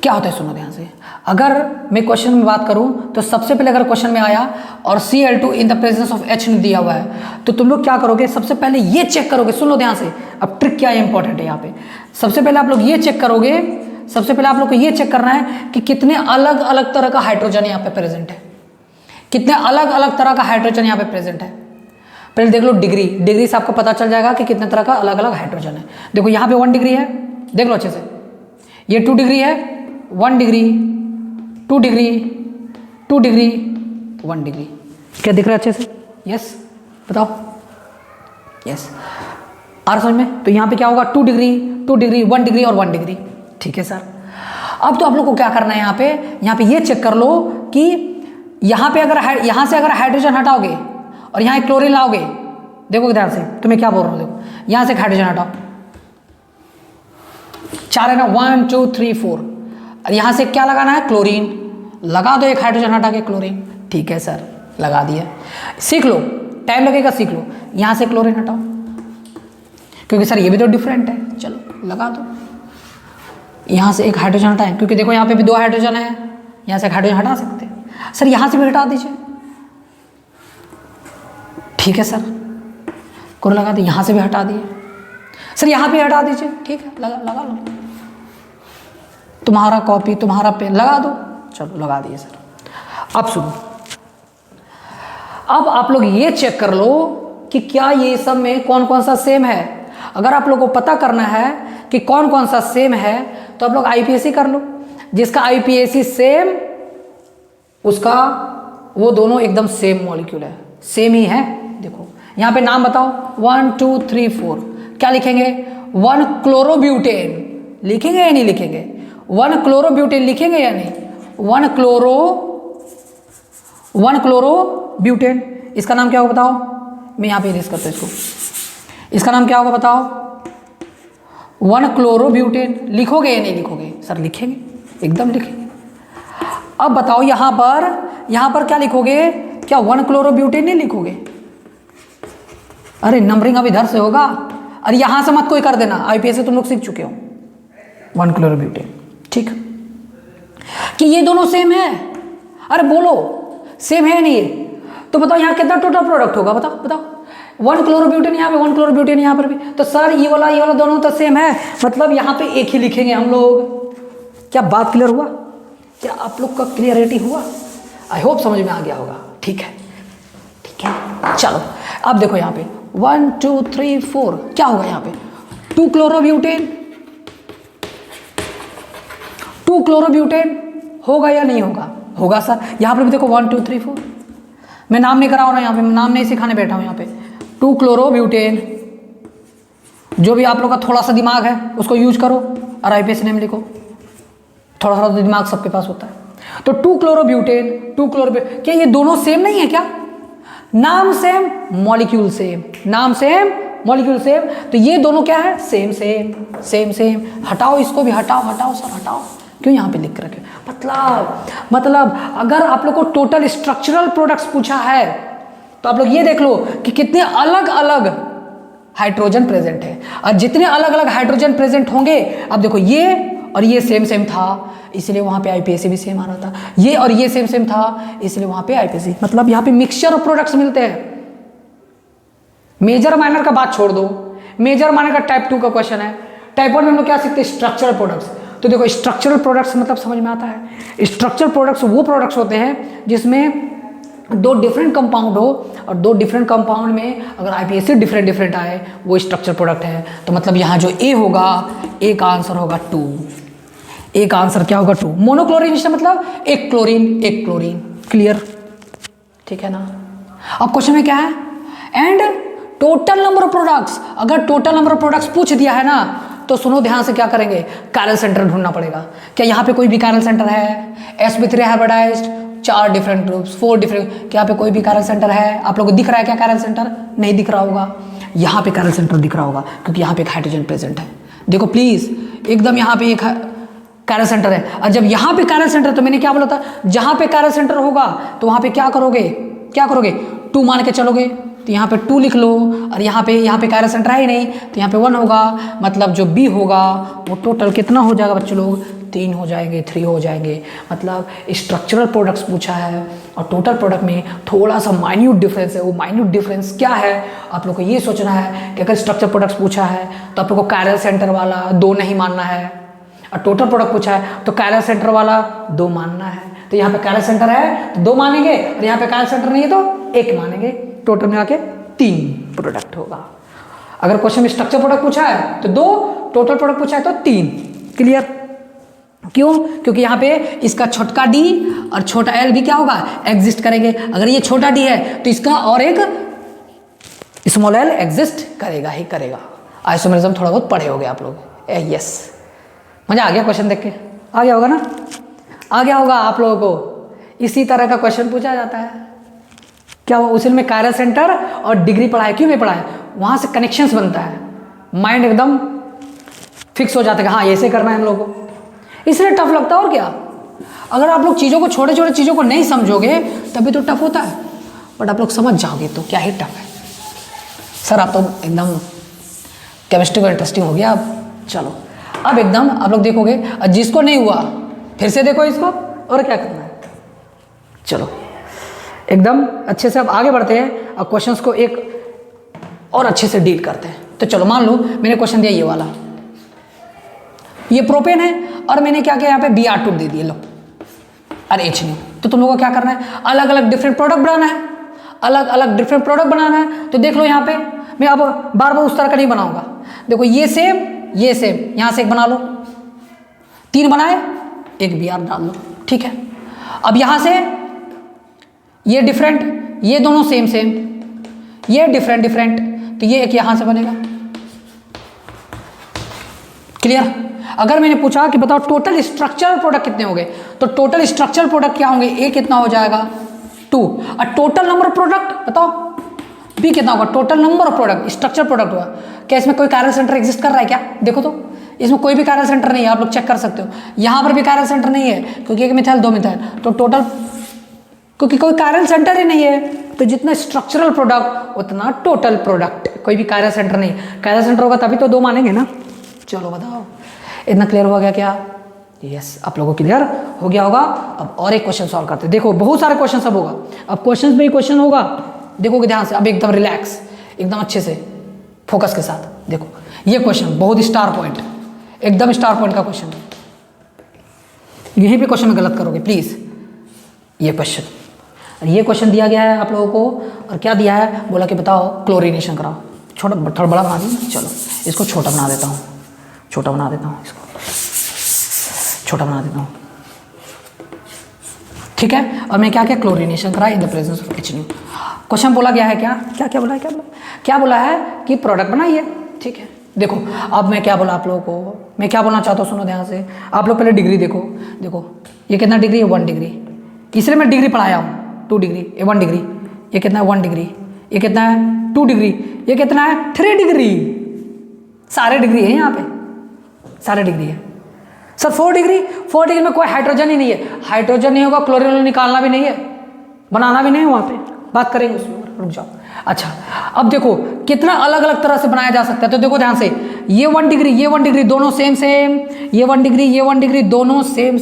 क्या होता है सुनो ध्यान से। अगर मैं क्वेश्चन में बात करूं तो सबसे पहले अगर क्वेश्चन में आया और Cl2 in the presence of H दिया हुआ है तो तुम लोग क्या करोगे, सबसे पहले ये चेक करोगे। सुन लो ध्यान से, अब ट्रिक क्या है इंपॉर्टेंट है यहाँ पे। सबसे पहले आप लोग ये चेक करोगे, सबसे पहले आप लोग को ये चेक करना है कि कितने अलग अलग तरह का हाइड्रोजन यहाँ पे प्रेजेंट है, कितने अलग अलग तरह का हाइड्रोजन यहाँ पे प्रेजेंट है। पहले देख लो डिग्री से आपको पता चल जाएगा कि कितने तरह का अलग अलग हाइड्रोजन है। देखो यहाँ पे 1 डिग्री है, देख लो अच्छे से, ये 2 डिग्री है, 1 डिग्री, 2 डिग्री, 2 डिग्री, 1 डिग्री। क्या दिख रहा है अच्छे से? यस बताओ, यस आ रहा समझ में? तो यहाँ पे क्या होगा, 2 डिग्री, 2 डिग्री, 1 डिग्री और 1 डिग्री। ठीक है सर, अब तो आप लोग को क्या करना है, यहाँ पे ये चेक कर लो कि यहाँ पे अगर यहाँ से अगर हाइड्रोजन हटाओगे और यहाँ एक क्लोरीन लाओगे, देखो ध्यान से, तुम्हें क्या बोल रहा हूँ, देखो यहाँ से हाइड्रोजन हटाओ, 4 है ना, 1 2 3 4, और यहाँ से क्या लगाना है, क्लोरीन लगा दो, एक हाइड्रोजन हटा के क्लोरीन। ठीक है सर, लगा दिया। सीख लो, टाइम लगेगा, सीख लो। यहाँ से क्लोरीन हटाओ, क्योंकि सर ये भी तो डिफरेंट है, चलो लगा दो। यहाँ से एक हाइड्रोजन हटाएं, क्योंकि देखो यहाँ पे भी 2 हाइड्रोजन है, यहाँ से एक हाइड्रोजन हटा सकते हैं। सर यहाँ से भी हटा दीजिए। ठीक है सर, कोड लगा दिए, यहाँ से भी हटा दिए सर, यहाँ पे हटा दीजिए, ठीक है लगा लो, तुम्हारा कॉपी तुम्हारा पेन लगा दो, चलो लगा दिए सर। अब सुनो, अब आप लोग ये चेक कर लो कि क्या ये सब में कौन कौन सा सेम है। अगर आप लोगों को पता करना है कि कौन कौन सा सेम है तो आप लोग आईपीएससी कर लो, जिसका आईपीएससी सेम उसका वो दोनों एकदम सेम मॉलिक्यूल है, सेम ही है। देखो यहाँ पे नाम बताओ 1 2 3 4, क्या लिखेंगे 1 क्लोरोब्यूटेन लिखेंगे या नहीं लिखेंगे, 1 क्लोरोब्यूटेन लिखेंगे या नहीं, 1 क्लोरोब्यूटेन। इसका नाम क्या होगा बताओ, मैं यहाँ पे इरेज करता हूँ इसको, इसका नाम क्या होगा बताओ 1 क्लोरोब्यूटेन। लिखोगे या नहीं लिखोगे सर, लिखेंगे एकदम लिखेंगे। अब बताओ यहाँ पर क्या लिखोगे, क्या 1 क्लोरोब्यूटेन नहीं लिखोगे, अरे नंबरिंग अब इधर से होगा, अरे यहाँ से मत कोई कर देना, आईपीएस से तुम लोग सीख चुके हो 1 क्लोरोब्यूटेन, ठीक। कि ये दोनों सेम है, अरे बोलो सेम है नहीं, तो बताओ यहाँ कितना टोटल प्रोडक्ट होगा, बताओ 1 क्लोरोब्यूटेन यहाँ पे, 1 क्लोरोब्यूटेन यहाँ पर भी, तो सर ये वाला दोनों तो सेम है, मतलब यहाँ पे एक ही लिखेंगे हम लोग। क्या बात क्लियर हुआ, क्या आप लोग का क्लियरिटी हुआ, आई होप समझ में आ गया होगा, ठीक है। चलो अब देखो यहाँ पे 1 2 3 4 क्या होगा यहाँ पे 2 क्लोरोब्यूटेन होगा या नहीं होगा, होगा सर। यहाँ पर भी देखो 1 2 3 4, मैं नाम नहीं करा रहा यहाँ पे, मैं नाम नहीं सिखाने बैठा हूँ यहाँ पे। 2 क्लोरोब्यूटेन, जो भी आप लोग का थोड़ा सा दिमाग है उसको यूज करो और आईपीएस नेम लिखो, थोड़ा सा दिमाग सबके पास होता है। तो 2 क्लोरोब्यूटेन, क्या ये दोनों सेम नहीं है क्या, नाम सेम मॉलिक्यूल सेम, नाम सेम मॉलिक्यूल सेम, तो ये दोनों क्या है सेम। हटाओ इसको भी, हटाओ सर हटाओ, क्यों यहाँ पे लिख कर रखे, मतलब अगर आप लोग को टोटल स्ट्रक्चरल प्रोडक्ट्स पूछा है तो आप लोग ये देख लो कि कितने अलग अलग हाइड्रोजन प्रेजेंट है, और जितने अलग अलग हाइड्रोजन प्रेजेंट होंगे, अब देखो ये और ये सेम था इसलिए वहाँ पे आईपीएससी भी सेम आ रहा था, ये और ये सेम था इसलिए वहाँ पे आईपीएससी, मतलब यहाँ पे मिक्सचर ऑफ प्रोडक्ट्स मिलते हैं। मेजर माइनर का बात छोड़ दो, मेजर माइनर का टाइप 2 का क्वेश्चन है, टाइप 1 में हम लोग क्या सीखते हैं स्ट्रक्चरल प्रोडक्ट्स। तो देखो स्ट्रक्चरल प्रोडक्ट्स मतलब समझ में आता है, स्ट्रक्चरल प्रोडक्ट्स वो प्रोडक्ट्स होते हैं जिसमें 2 डिफरेंट कंपाउंड हो, और 2 डिफरेंट कंपाउंड में अगर आईपीएससी डिफरेंट आए वो स्ट्रक्चर प्रोडक्ट है। तो मतलब यहाँ जो ए होगा, ए का आंसर होगा 2, ए का आंसर क्या होगा 2। मोनोक्लोरीन मतलब एक क्लोरीन, क्लियर, ठीक है ना। अब क्वेश्चन में क्या है, and total number of products, अगर टोटल नंबर ऑफ प्रोडक्ट्स पूछ दिया है ना तो सुनो ध्यान से, क्या करेंगे कायरल सेंटर ढूंढना पड़ेगा। क्या यहाँ पे कोई भी कायरल सेंटर है, sp3 hybridised 4 different groups 4 different, क्या यहाँ पे कोई भी कायरल सेंटर है, आप लोगों को दिख रहा है क्या कायरल सेंटर, नहीं दिख रहा होगा, यहाँ पे कायरल सेंटर दिख रहा होगा क्योंकि यहाँ पे एक हाइड्रोजन प्रेजेंट है। देखो प्लीज एकदम यहाँ पे एक कायरल सेंटर है, और जब यहाँ पे कायरल सेंटर, तो मैंने क्या बोला था, जहाँ पे कायरल सेंटर होगा तो वहाँ पे क्या करोगे 2 मान के चलोगे, तो यहाँ पे 2 लिख लो, और यहाँ पे कायरल सेंटर है ही नहीं तो यहाँ पे 1 होगा, मतलब जो बी होगा वो टोटल कितना हो जाएगा बच्चों लोग, 3 हो जाएंगे, 3 हो जाएंगे। मतलब स्ट्रक्चरल प्रोडक्ट्स पूछा है और टोटल प्रोडक्ट में थोड़ा सा माइन्यूट डिफरेंस है, वो माइन्यूट डिफरेंस क्या है आप लोग को ये सोचना है कि अगर स्ट्रक्चर प्रोडक्ट्स पूछा है तो आप लोग को कायरल सेंटर वाला 2 नहीं मानना है, और टोटल प्रोडक्ट पूछा है तो कायरल सेंटर वाला 2 मानना है। तो यहाँ पे कायरल सेंटर है तो 2 मानेंगे, और यहाँ पे कायरल सेंटर नहीं है तो 1 मानेंगे, टोटल में आके 3 प्रोडक्ट होगा। अगर क्वेश्चन में स्ट्रक्चर प्रोडक्ट पूछा है तो 2, टोटल प्रोडक्ट पूछा है तो 3, क्लियर। क्यों, क्योंकि यहाँ पे इसका छोटा डी और छोटा एल भी क्या होगा एग्जिस्ट करेंगे। अगर ये छोटा डी है तो इसका और एक स्मॉल एल एग्जिस्ट करेगा ही करेगा। आइसोमेरिज्म थोड़ा बहुत पढ़े होगे आप लोग, यस, मजा आ गया क्वेश्चन देख के, आ गया होगा ना, आ गया होगा आप लोगों को। इसी तरह का क्वेश्चन पूछा जाता है, क्या वो उसी में कायरल सेंटर और डिग्री पढ़ा है, क्यों नहीं पढ़ा है, वहाँ से कनेक्शंस बनता है, माइंड एकदम फिक्स हो जाता है कि हाँ ऐसे करना है हम लोगों को, इसलिए टफ लगता है। और क्या, अगर आप लोग चीज़ों को छोटे छोटे चीज़ों को नहीं समझोगे तभी तो टफ होता है, बट आप लोग समझ जाओगे तो क्या ही टफ है। सर आप तो एकदम केमिस्ट्री को इंटरेस्टिंग हो गया। अब चलो अब एकदम आप लोग देखोगे, जिसको नहीं हुआ फिर से देखो इसको, और क्या करना है। चलो एकदम अच्छे से अब आगे बढ़ते हैं। अब क्वेश्चंस को एक और अच्छे से डील करते हैं। तो चलो मान लो मैंने क्वेश्चन दिया ये वाला, ये प्रोपेन है और मैंने क्या किया यहाँ पे Br2 दे दिए, लो और H नहीं। तो तुम लोगों को क्या करना है, अलग अलग डिफरेंट प्रोडक्ट बनाना है, अलग अलग डिफरेंट प्रोडक्ट बनाना है। तो देख लो यहाँ पे मैं अब बार बार उस तरह का नहीं बनाऊंगा। देखो ये सेम यहाँ से एक बना लो, 3 बनाए, एक Br डाल लो, ठीक है। अब यहाँ से ये डिफरेंट, ये दोनों सेम, ये डिफरेंट, तो ये एक यहाँ से बनेगा। क्लियर? अगर मैंने पूछा कि बताओ टोटल स्ट्रक्चरल प्रोडक्ट कितने होंगे, तो टोटल स्ट्रक्चरल प्रोडक्ट क्या होंगे, ए कितना हो जाएगा 2, और टोटल नंबर ऑफ प्रोडक्ट बताओ बी कितना होगा, total number of product structure product हुआ। क्या इसमें कोई कायरल सेंटर एग्जिस्ट कर रहा है क्या, देखो तो इसमें कोई भी कायरल सेंटर नहीं है, आप लोग चेक कर सकते हो। यहाँ पर भी कायरल सेंटर नहीं है क्योंकि एक मिथाइल 2 मिथाइल, तो टोटल क्योंकि कोई कायरल सेंटर ही नहीं है, तो जितना स्ट्रक्चरल प्रोडक्ट उतना टोटल प्रोडक्ट, कोई भी कायरल सेंटर नहीं। कायरल सेंटर होगा तभी तो 2 मानेंगे ना। चलो बताओ इतना क्लियर हो गया क्या? यस, आप लोगों को क्लियर हो गया होगा। अब और एक क्वेश्चन सॉल्व करते हैं। देखो बहुत सारे क्वेश्चन सब होगा, अब क्वेश्चन में ही क्वेश्चन होगा, देखोगे ध्यान से। अब एकदम रिलैक्स, एकदम अच्छे से फोकस के साथ देखो। ये क्वेश्चन बहुत स्टार पॉइंट, एकदम स्टार पॉइंट का क्वेश्चन, यहीं पे क्वेश्चन में गलत करोगे प्लीज। ये क्वेश्चन दिया गया है आप लोगों को, और क्या दिया है, बोला कि बताओ क्लोरीनेशन कराओ। छोटा थोड़ा बड़ा बना दूँ, चलो इसको छोटा बना देता हूँ, इसको छोटा बना देता हूँ, ठीक है। और मैं क्या क्लोरीनेशन करा in the presence of HNO। Question बोला गया है क्या बोला है कि प्रोडक्ट बनाइए, ठीक है। देखो अब मैं क्या बोला आप लोगों को, मैं क्या बोलना चाहता हूँ, सुनो ध्यान से। आप लोग पहले डिग्री देखो ये कितना डिग्री है, 1 डिग्री, इसलिए मैं डिग्री पढ़ाया हूँ। 2 डिग्री, ये 1 डिग्री, ये कितना है 1 डिग्री, ये कितना है 2 डिग्री, ये कितना है 3 डिग्री। सारे डिग्री है यहाँ पे, सारे डिग्री है। सर 4 डिग्री में कोई हाइड्रोजन ही नहीं है, हाइड्रोजन नहीं होगा, क्लोरीन निकालना भी नहीं है, बनाना भी नहीं है, वहाँ पे बात करेंगे उसमें, रुक जाओ। अच्छा अब देखो कितना अलग अलग तरह से बनाया जा सकता है। तो देखो ध्यान से, ये 1 डिग्री दोनों सेम, ये 1 डिग्री दोनों सेम,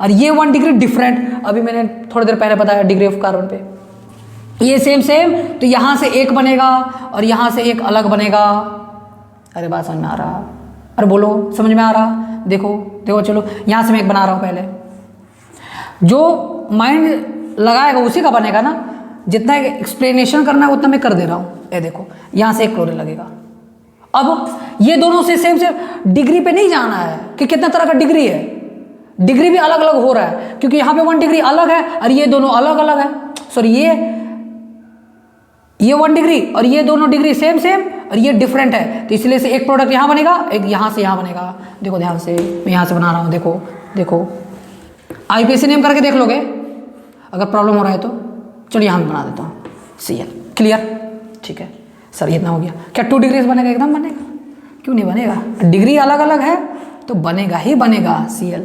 और ये 1 डिग्री डिफरेंट। अभी मैंने थोड़ी देर पहले बताया डिग्री ऑफ कार्बन पे, ये सेम, तो यहाँ से एक बनेगा और यहाँ से एक अलग बनेगा। अरे बात समझ में आ रहा, अरे बोलो समझ में आ रहा। देखो चलो यहाँ से मैं एक बना रहा हूँ, पहले जो माइंड लगाएगा उसी का बनेगा ना, जितना एक्सप्लेनेशन करना है उतना मैं कर दे रहा हूँ। ये देखो यहाँ से एक क्लोरीन लगेगा। अब ये दोनों से सेम डिग्री पे नहीं जाना है कि कितना तरह का डिग्री है, डिग्री भी अलग अलग हो रहा है क्योंकि यहाँ पे 1 डिग्री अलग है और ये दोनों अलग अलग है। सॉरी ये 1 डिग्री और ये दोनों डिग्री सेम और ये डिफरेंट है, तो इसलिए से एक प्रोडक्ट यहाँ बनेगा, एक यहाँ से यहाँ बनेगा। देखो ध्यान से, मैं यहाँ से बना रहा हूँ, देखो IUPAC नेम करके देख लोगे अगर प्रॉब्लम हो रहा है तो। चलो यहाँ मैं बना देता हूँ Cl, क्लियर, ठीक है। सर इतना हो गया, क्या 2 डिग्री बनेगा? एकदम बनेगा, क्यों नहीं बनेगा, डिग्री अलग अलग है तो बनेगा ही बनेगा Cl,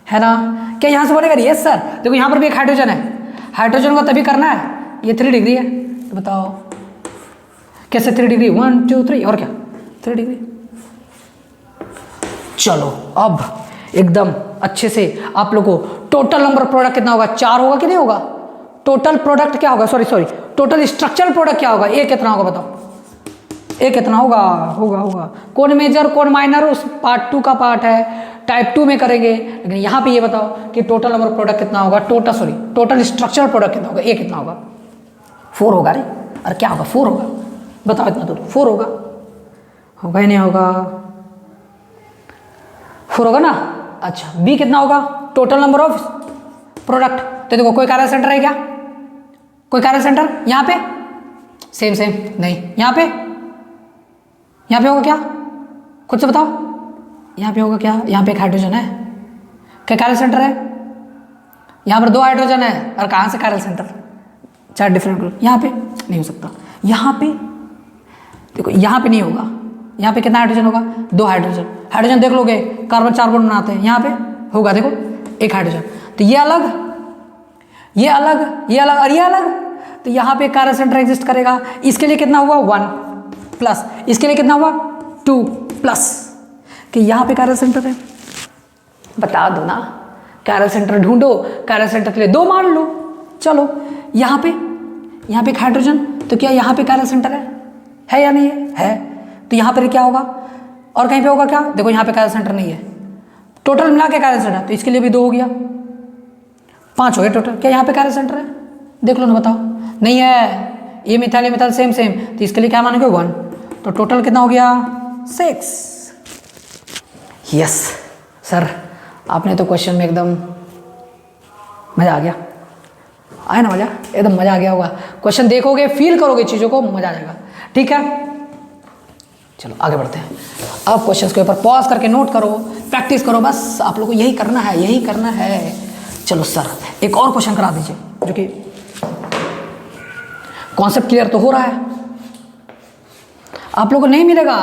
है ना। क्या यहाँ से बनेगा? Yes sir. देखो यहाँ पर भी एक हाइड्रोजन है, हाइड्रोजन को तभी करना है, ये 3 डिग्री है, तो बताओ कैसे 3 डिग्री, 1 2 3, और क्या 3 डिग्री। चलो अब एकदम अच्छे से आप लोगों को टोटल नंबर ऑफ प्रोडक्ट कितना होगा, 4 होगा कि नहीं होगा? टोटल प्रोडक्ट क्या होगा, सॉरी टोटल स्ट्रक्चरल प्रोडक्ट क्या होगा, ए कितना होगा बताओ, ए कितना होगा। कौन मेजर कौन माइनर उस पार्ट 2 का पार्ट है, टाइप 2 में करेंगे। लेकिन यहाँ पे ये बताओ कि टोटल नंबर ऑफ प्रोडक्ट कितना होगा, टोटल स्ट्रक्चरल प्रोडक्ट कितना होगा, ए कितना होगा, 4 होगा। अरे अरे क्या होगा, 4 होगा, बताओ इतना दूर 4 होगा ही नहीं होगा, 4 होगा ना। अच्छा बी कितना होगा, टोटल नंबर ऑफ प्रोडक्ट। तो देखो कोई कायरल सेंटर है क्या, कोई कायरल सेंटर यहाँ पे सेम नहीं, यहाँ पे होगा क्या, खुद से बताओ, यहाँ पे होगा क्या, यहाँ पे एक हाइड्रोजन है, क्या कायरल सेंटर है, यहाँ पर 2 हाइड्रोजन है, और कहाँ से कायरल सेंटर, 4 डिफरेंट ग्रुप। यहाँ पे नहीं हो सकता, यहाँ पे देखो, यहाँ पे नहीं होगा, यहाँ पे कितना हाइड्रोजन होगा, 2 हाइड्रोजन देख लोगे, कार्बन 4 बॉन्ड बनाते हैं, यहाँ पे होगा देखो 1 हाइड्रोजन, तो ये अलग और ये अलग, तो यहाँ पे कायरल सेंटर एग्जिस्ट करेगा। इसके लिए कितना हुआ 1 प्लस, इसके लिए कितना हुआ 2 प्लस, कि यहाँ पे कायरल सेंटर है, बता दो ना, कायरल सेंटर ढूंढो, कायरल सेंटर के लिए 2 मान लो। चलो यहाँ पे एक हाइड्रोजन, तो क्या यहाँ पे कायरल सेंटर है, है या नहीं है? तो यहाँ पर क्या होगा और कहीं पे होगा क्या? देखो यहाँ पे कैरल सेंटर नहीं है, टोटल मिला के कैरल सेंटर, तो इसके लिए भी 2 हो गया, 5 हो गया टोटल। क्या यहाँ पे कैरल सेंटर है? देख लो ना, बताओ। नहीं है, ये मिथाइल सेम सेम, तो इसके लिए क्या मानोगे? 1। तो टोटल कितना हो गया? 6। यस सर, आपने तो क्वेश्चन में एकदम मज़ा आ गया, आया ना मज़ा? एकदम मज़ा आ गया होगा। क्वेश्चन देखोगे, फील करोगे चीज़ों को, मज़ा आ जाएगा। ठीक है, चलो आगे बढ़ते हैं। अब क्वेश्चंस के ऊपर पॉज करके नोट करो, प्रैक्टिस करो, बस आप लोगों को यही करना है, यही करना है। चलो सर, एक और क्वेश्चन करा दीजिए, जो कि कॉन्सेप्ट क्लियर तो हो रहा है। आप लोगों को नहीं मिलेगा,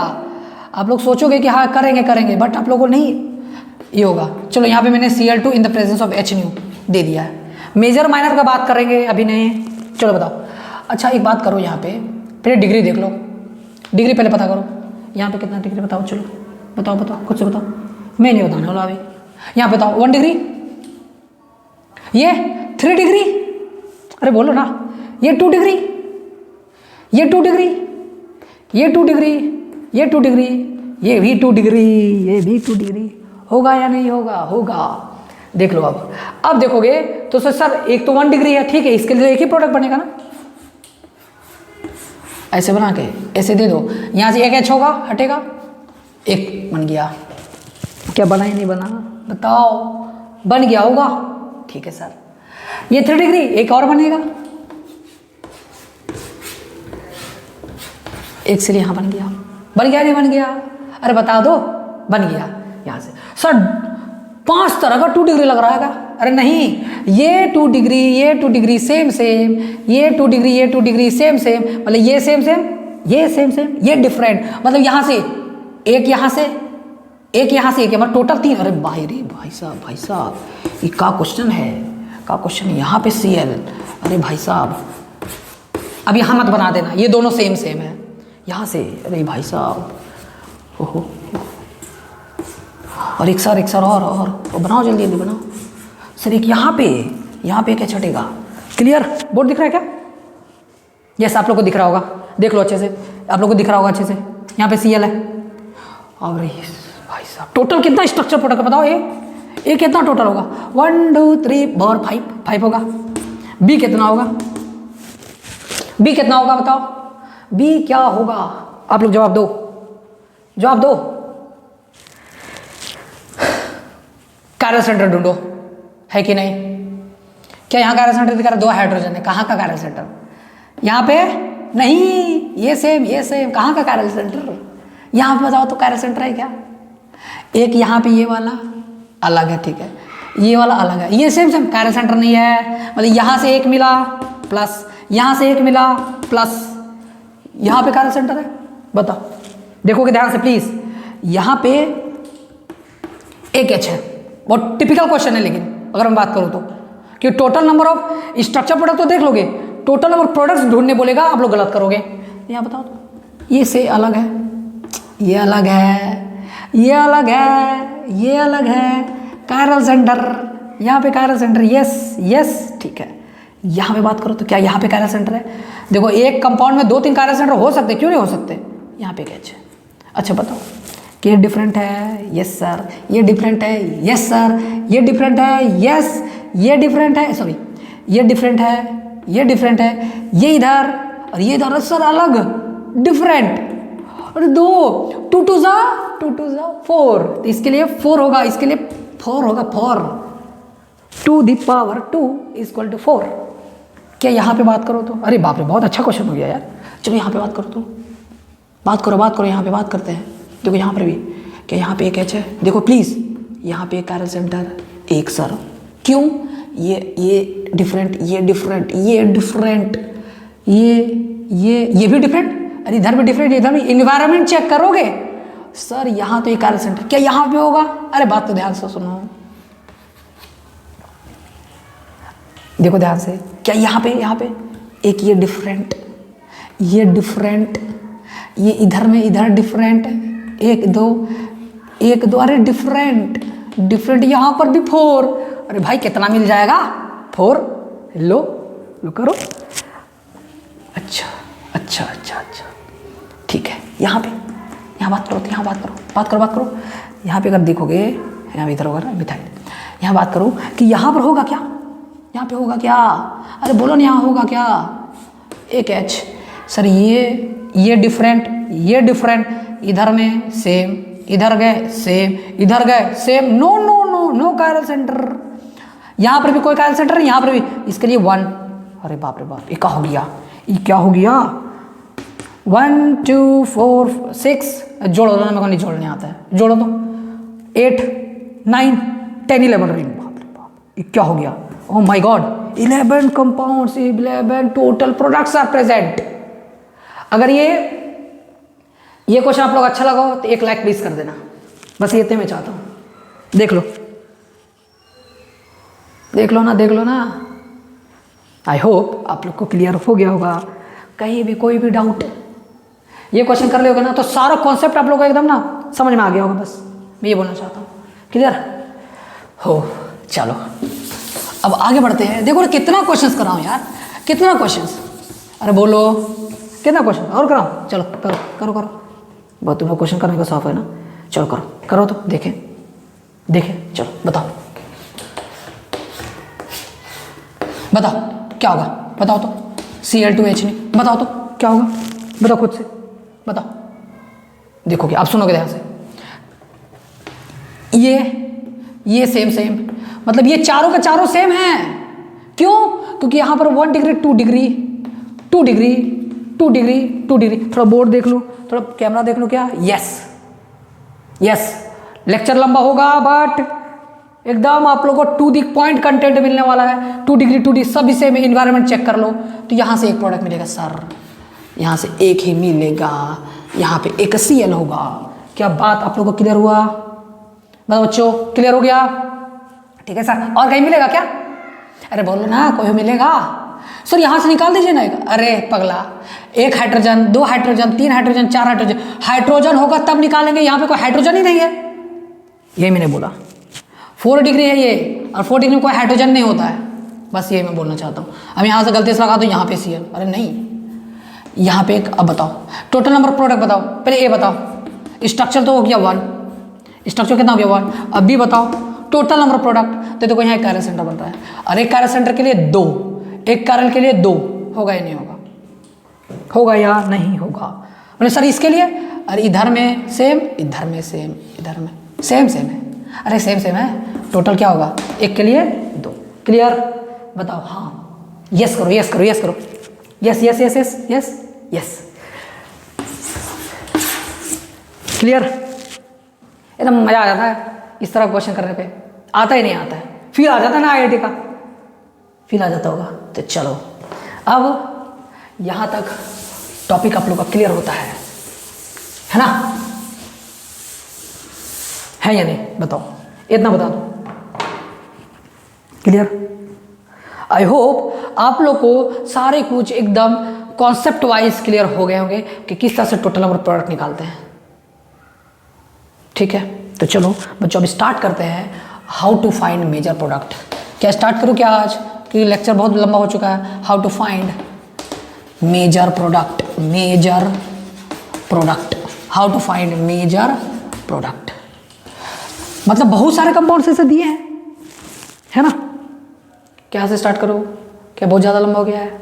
आप लोग सोचोगे कि हाँ करेंगे, बट आप लोगों को नहीं ये होगा। चलो यहाँ पे मैंने Cl2 in the presence of HNO दे दिया है। मेजर माइनर का बात करेंगे अभी नहीं, चलो बताओ। अच्छा एक बात करो, यहाँ पे पहले डिग्री देख लो, डिग्री पहले पता करो। यहाँ पे कितना डिग्री बताओ, चलो बताओ खुद से बताओ, मैं नहीं बताने वाला अभी। यहाँ पे बताओ 1 डिग्री, ये 3 डिग्री, अरे बोलो ना, ये 2 डिग्री, ये 2 डिग्री, ये 2 डिग्री, ये 2 डिग्री, ये भी 2 डिग्री, ये भी 2 डिग्री। होगा या नहीं होगा? होगा। देख लो अब देखोगे तो सर एक तो 1 डिग्री है, ठीक है, इसके लिए एक ही प्रोडक्ट बनेगा ना, ऐसे बना के ऐसे दे दो, यहाँ से एक H होगा, हटेगा, एक बन गया। क्या बना ही नहीं बना? बताओ, बन गया होगा, ठीक है सर। ये 3 डिग्री, एक और बनेगा, एक से यहाँ बन गया नहीं बन गया? अरे बता दो, बन गया। यहाँ से सर 5 तरह का 2 डिग्री लग रहा है क्या? अरे नहीं, ये 2 डिग्री, ये 2 डिग्री सेम, ये 2 डिग्री, ये 2 डिग्री सेम, मतलब ये सेम, ये सेम, ये डिफरेंट, मतलब यहाँ से एक, यहाँ से एक, यहाँ से एक, मतलब टोटल 3। अरे भाई साहब ये का क्वेश्चन है, यहाँ पे Cl, अरे भाई साहब अब यहाँ मत बना देना, ये दोनों सेम है, यहाँ से, अरे भाई साहब, ओहो, और एक सर और बनाओ, जल्दी बनाओ सर। एक यहाँ पे क्या छटेगा? क्लियर? बोर्ड दिख रहा है क्या? यस, आप लोग को दिख रहा होगा, देख लो अच्छे से, आप लोग को दिख रहा होगा अच्छे से। यहाँ पे Cl है, और भाई साहब टोटल कितना स्ट्रक्चर प्रोडक्ट बताओ? ये कितना टोटल होगा? 1 2 3 4 5 होगा। बी कितना होगा? बताओ, बी क्या होगा? आप लोग जवाब दो। कैरल सेंटर ढूंढो, है कि नहीं? क्या यहाँ कैरल सेंटर दिखा रहा है? 2 हाइड्रोजन है, कहाँ का कैरल सेंटर? यहाँ पे नहीं, ये सेम, कहाँ का कैरल सेंटर? यहाँ पे बताओ तो कैरल सेंटर है क्या? एक यहाँ पे ये वाला अलग है, ठीक है, ये वाला अलग है, ये सेम कैरल सेंटर नहीं है, मतलब यहाँ से एक मिला प्लस, यहाँ से एक मिला प्लस, यहाँ पे कैरल सेंटर है। बताओ, देखोगे ध्यान से प्लीज, यहाँ पे एक H है, बहुत टिपिकल क्वेश्चन है, लेकिन अगर मैं बात करूँ तो कि total number of structure product तो देख लोगे, टोटल नंबर प्रोडक्ट्स ढूंढने बोलेगा, आप लोग गलत करोगे। यहाँ बताओ तो, ये से अलग है, ये अलग है, कैरल सेंटर, यहाँ पे कैरल सेंटर, यस ठीक है। यहाँ पे बात करो तो क्या यहाँ पे कैरल सेंटर है? देखो एक कंपाउंड में 2-3 कैरल सेंटर हो सकते, क्यों नहीं हो सकते? यहाँ पे कैच है। अच्छा बताओ कि ये डिफरेंट है? Yes sir. ये डिफरेंट है? Yes sir. ये डिफरेंट है? यस। ये डिफरेंट है, सॉरी ये डिफरेंट है, ये डिफरेंट है, ये इधर और ये इधर, सर अलग डिफरेंट। और 2 2 2 जा 4, तो इसके लिए 4 होगा, इसके लिए 4 होगा, 4 टू द पावर 2 = 4। क्या यहाँ पे बात करो तो, अरे बाप रे बहुत अच्छा क्वेश्चन हो गया यार। चलो यहाँ पे बात करो तो, बात करो, यहाँ पे बात करते हैं। देखो यहाँ पर भी क्या यहाँ पे एक H है? देखो प्लीज़, यहाँ पे एक कैरल सेंटर, एक सर, क्यों? ये डिफरेंट, ये डिफरेंट, ये डिफरेंट, ये भी डिफरेंट, अरे इधर भी डिफरेंट, इधर भी। इन्वायरमेंट चेक करोगे सर, यहाँ तो एक कैरल सेंटर, क्या यहाँ पे होगा? अरे बात तो ध्यान से सुनो, देखो ध्यान से, क्या यहाँ पे एक ये डिफरेंट, ये इधर में इधर डिफरेंट, 1 2 अरे डिफरेंट, यहाँ पर भी 4। अरे भाई कितना मिल जाएगा? 4। लो करो। अच्छा, ठीक है, यहाँ बात करो, यहाँ बात करो। यहाँ पे अगर देखोगे, यहाँ इधर होगा ना मिथाइल, यहाँ बात करूँ कि यहाँ पर होगा क्या, यहाँ पे होगा क्या, अरे बोलो ना यहाँ होगा क्या, एक H। सर ये डिफरेंट, इधर में सेम, इधर गए सेम, इधर गए सेम, नो कायरल सेंटर। यहाँ पर भी कोई कायरल सेंटर नहीं, यहाँ पर भी, इसके लिए 1। अरे बाप रे बाप, ये क्या हो गया 1 2 4 6, जोड़ो ना, मेरे को नहीं जोड़ने आता है, जोड़ो तो 8 9 10 11 रिंग, बाप रे बाप, ये क्या हो गया, oh my god, 11 compounds, 11 total products are present. अगर ये क्वेश्चन आप लोग अच्छा लगा हो तो 1 लाइक प्लीज कर देना, बस ये इतने मैं चाहता हूँ। देख लो ना। आई होप आप लोग को क्लियर हो गया होगा। कहीं भी कोई भी डाउट, ये क्वेश्चन कर लोगे ना तो सारा कॉन्सेप्ट आप लोग को एकदम ना समझ में आ गया होगा, बस मैं ये बोलना चाहता हूँ। क्लियर हो? चलो अब आगे बढ़ते हैं। देखो कितना क्वेश्चंस कराऊँ यार, कितना क्वेश्चंस, अरे बोलो कितना क्वेश्चन और कराऊँ? चलो करो बहुत, तुम लोग क्वेश्चन करने का शौक है ना, चलो करो तो देखें, चलो बताओ क्या होगा, बताओ तो। Cl2H नहीं, बताओ तो क्या होगा, बताओ खुद से, बताओ। देखोगे आप, सुनोगे ध्यान से, ये सेम मतलब ये चारों का चारों सेम है। क्यों? क्योंकि यहाँ पर 1 degree 2 degree 2 degree 2 degree 2 degree. थोड़ा बोर्ड देख लो, थोड़ा कैमरा देख लो, क्या? यस लेक्चर लंबा होगा बट एकदम आप लोगों को 2 डी पॉइंट कंटेंट मिलने वाला है। 2 डिग्री 2 डी सब इसे में इन्वायरमेंट चेक कर लो तो यहाँ से एक प्रोडक्ट मिलेगा सर, यहाँ से एक ही मिलेगा, यहाँ पे एक Cl होगा। क्या बात आप लोगों को क्लियर हुआ? बताओ बच्चों, क्लियर हो गया? ठीक है सर, और कहीं मिलेगा क्या? अरे बोलो ना, कोई मिलेगा सर, यहाँ से निकाल दीजिए ना। अरे पगला, 1 हाइड्रोजन 2 हाइड्रोजन 3 हाइड्रोजन 4 हाइड्रोजन होगा तब निकालेंगे, यहाँ पे कोई हाइड्रोजन ही नहीं है। ये मैंने बोला 4 डिग्री है ये, और 4 डिग्री में कोई हाइड्रोजन नहीं होता है, बस ये मैं बोलना चाहता हूँ। अब यहाँ से गलती से लगा दो यहाँ पे Cl, अरे नहीं, यहाँ पे एक। अब बताओ टोटल नंबर प्रोडक्ट बताओ, पहले ये बताओ, स्ट्रक्चर तो हो गया 1, स्ट्रक्चर कितना हो गया 1। अब भी बताओ टोटल नंबर प्रोडक्ट, तो देखो यहाँ एक कायरल सेंटर बन रहा है, और एक कायरल सेंटर के लिए 2, एक कायरल के लिए 2 होगा या नहीं होगा, होगा या नहीं होगा? बोले सर इसके लिए, अरे इधर में सेम, इधर में सेम, इधर में सेम है, अरे सेम है, टोटल क्या होगा, एक के लिए 2। क्लियर? बताओ हाँ, यस करो, यस क्लियर? एकदम मजा आ जाता है इस तरह क्वेश्चन करने पे, आता ही नहीं आता है, फील आ जाता है ना, IIT का फील आ जाता होगा। तो चलो अब यहाँ तक टॉपिक आप लोग का क्लियर होता है ना, है या नहीं? बताओ, इतना बता दो। क्लियर? आई होप आप लोग को सारे कुछ एकदम कॉन्सेप्ट वाइज क्लियर हो गए होंगे कि किस तरह से टोटल नंबर प्रोडक्ट निकालते हैं। ठीक है, तो चलो बच्चों अब स्टार्ट करते हैं how to find major product. क्या स्टार्ट करूँ क्या आज, क्योंकि लेक्चर बहुत लंबा हो चुका है। How to find major product, how to find major product, मतलब बहुत सारे कंपाउंड्स ऐसे दिए हैं, है ना। क्या से स्टार्ट करो, क्या बहुत ज़्यादा लंबा हो गया है?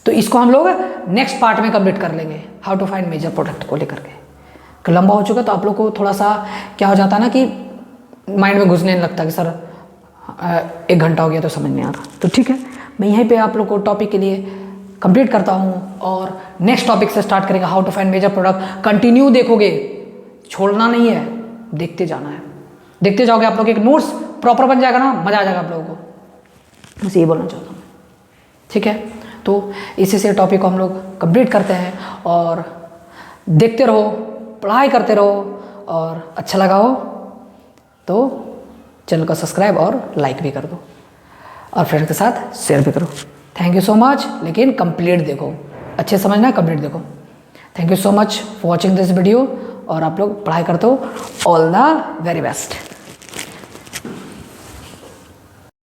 तो इसको हम लोग नेक्स्ट पार्ट में कंप्लीट कर लेंगे, how to find major product को लेकर के। लंबा हो चुका तो आप लोग को थोड़ा सा क्या हो जाता है ना कि माइंड में घुसने नहीं लगता कि सर 1 घंटा हो गया तो समझ नहीं आ रहा। तो ठीक है, मैं यहीं पे आप लोग को टॉपिक के लिए कंप्लीट करता हूँ और नेक्स्ट टॉपिक से स्टार्ट करेंगे, how to find major product. Continue देखोगे, छोड़ना नहीं है, देखते जाना है, देखते जाओगे आप लोग, एक नोट्स प्रॉपर बन जाएगा ना, मज़ा आ जाएगा आप लोगों को, बस ये बोलना चाहता हूँ। ठीक है, तो इसी से टॉपिक को हम लोग कंप्लीट करते हैं और देखते रहो, पढ़ाई करते रहो, और अच्छा लगा हो तो चैनल को सब्सक्राइब और लाइक भी कर दो और फ्रेंड के साथ शेयर भी करो। थैंक यू सो मच, लेकिन कंप्लीट देखो, अच्छे समझना, कंप्लीट देखो। Thank you so much for watching this video, और आप लोग पढ़ाई करते हो। All the very best.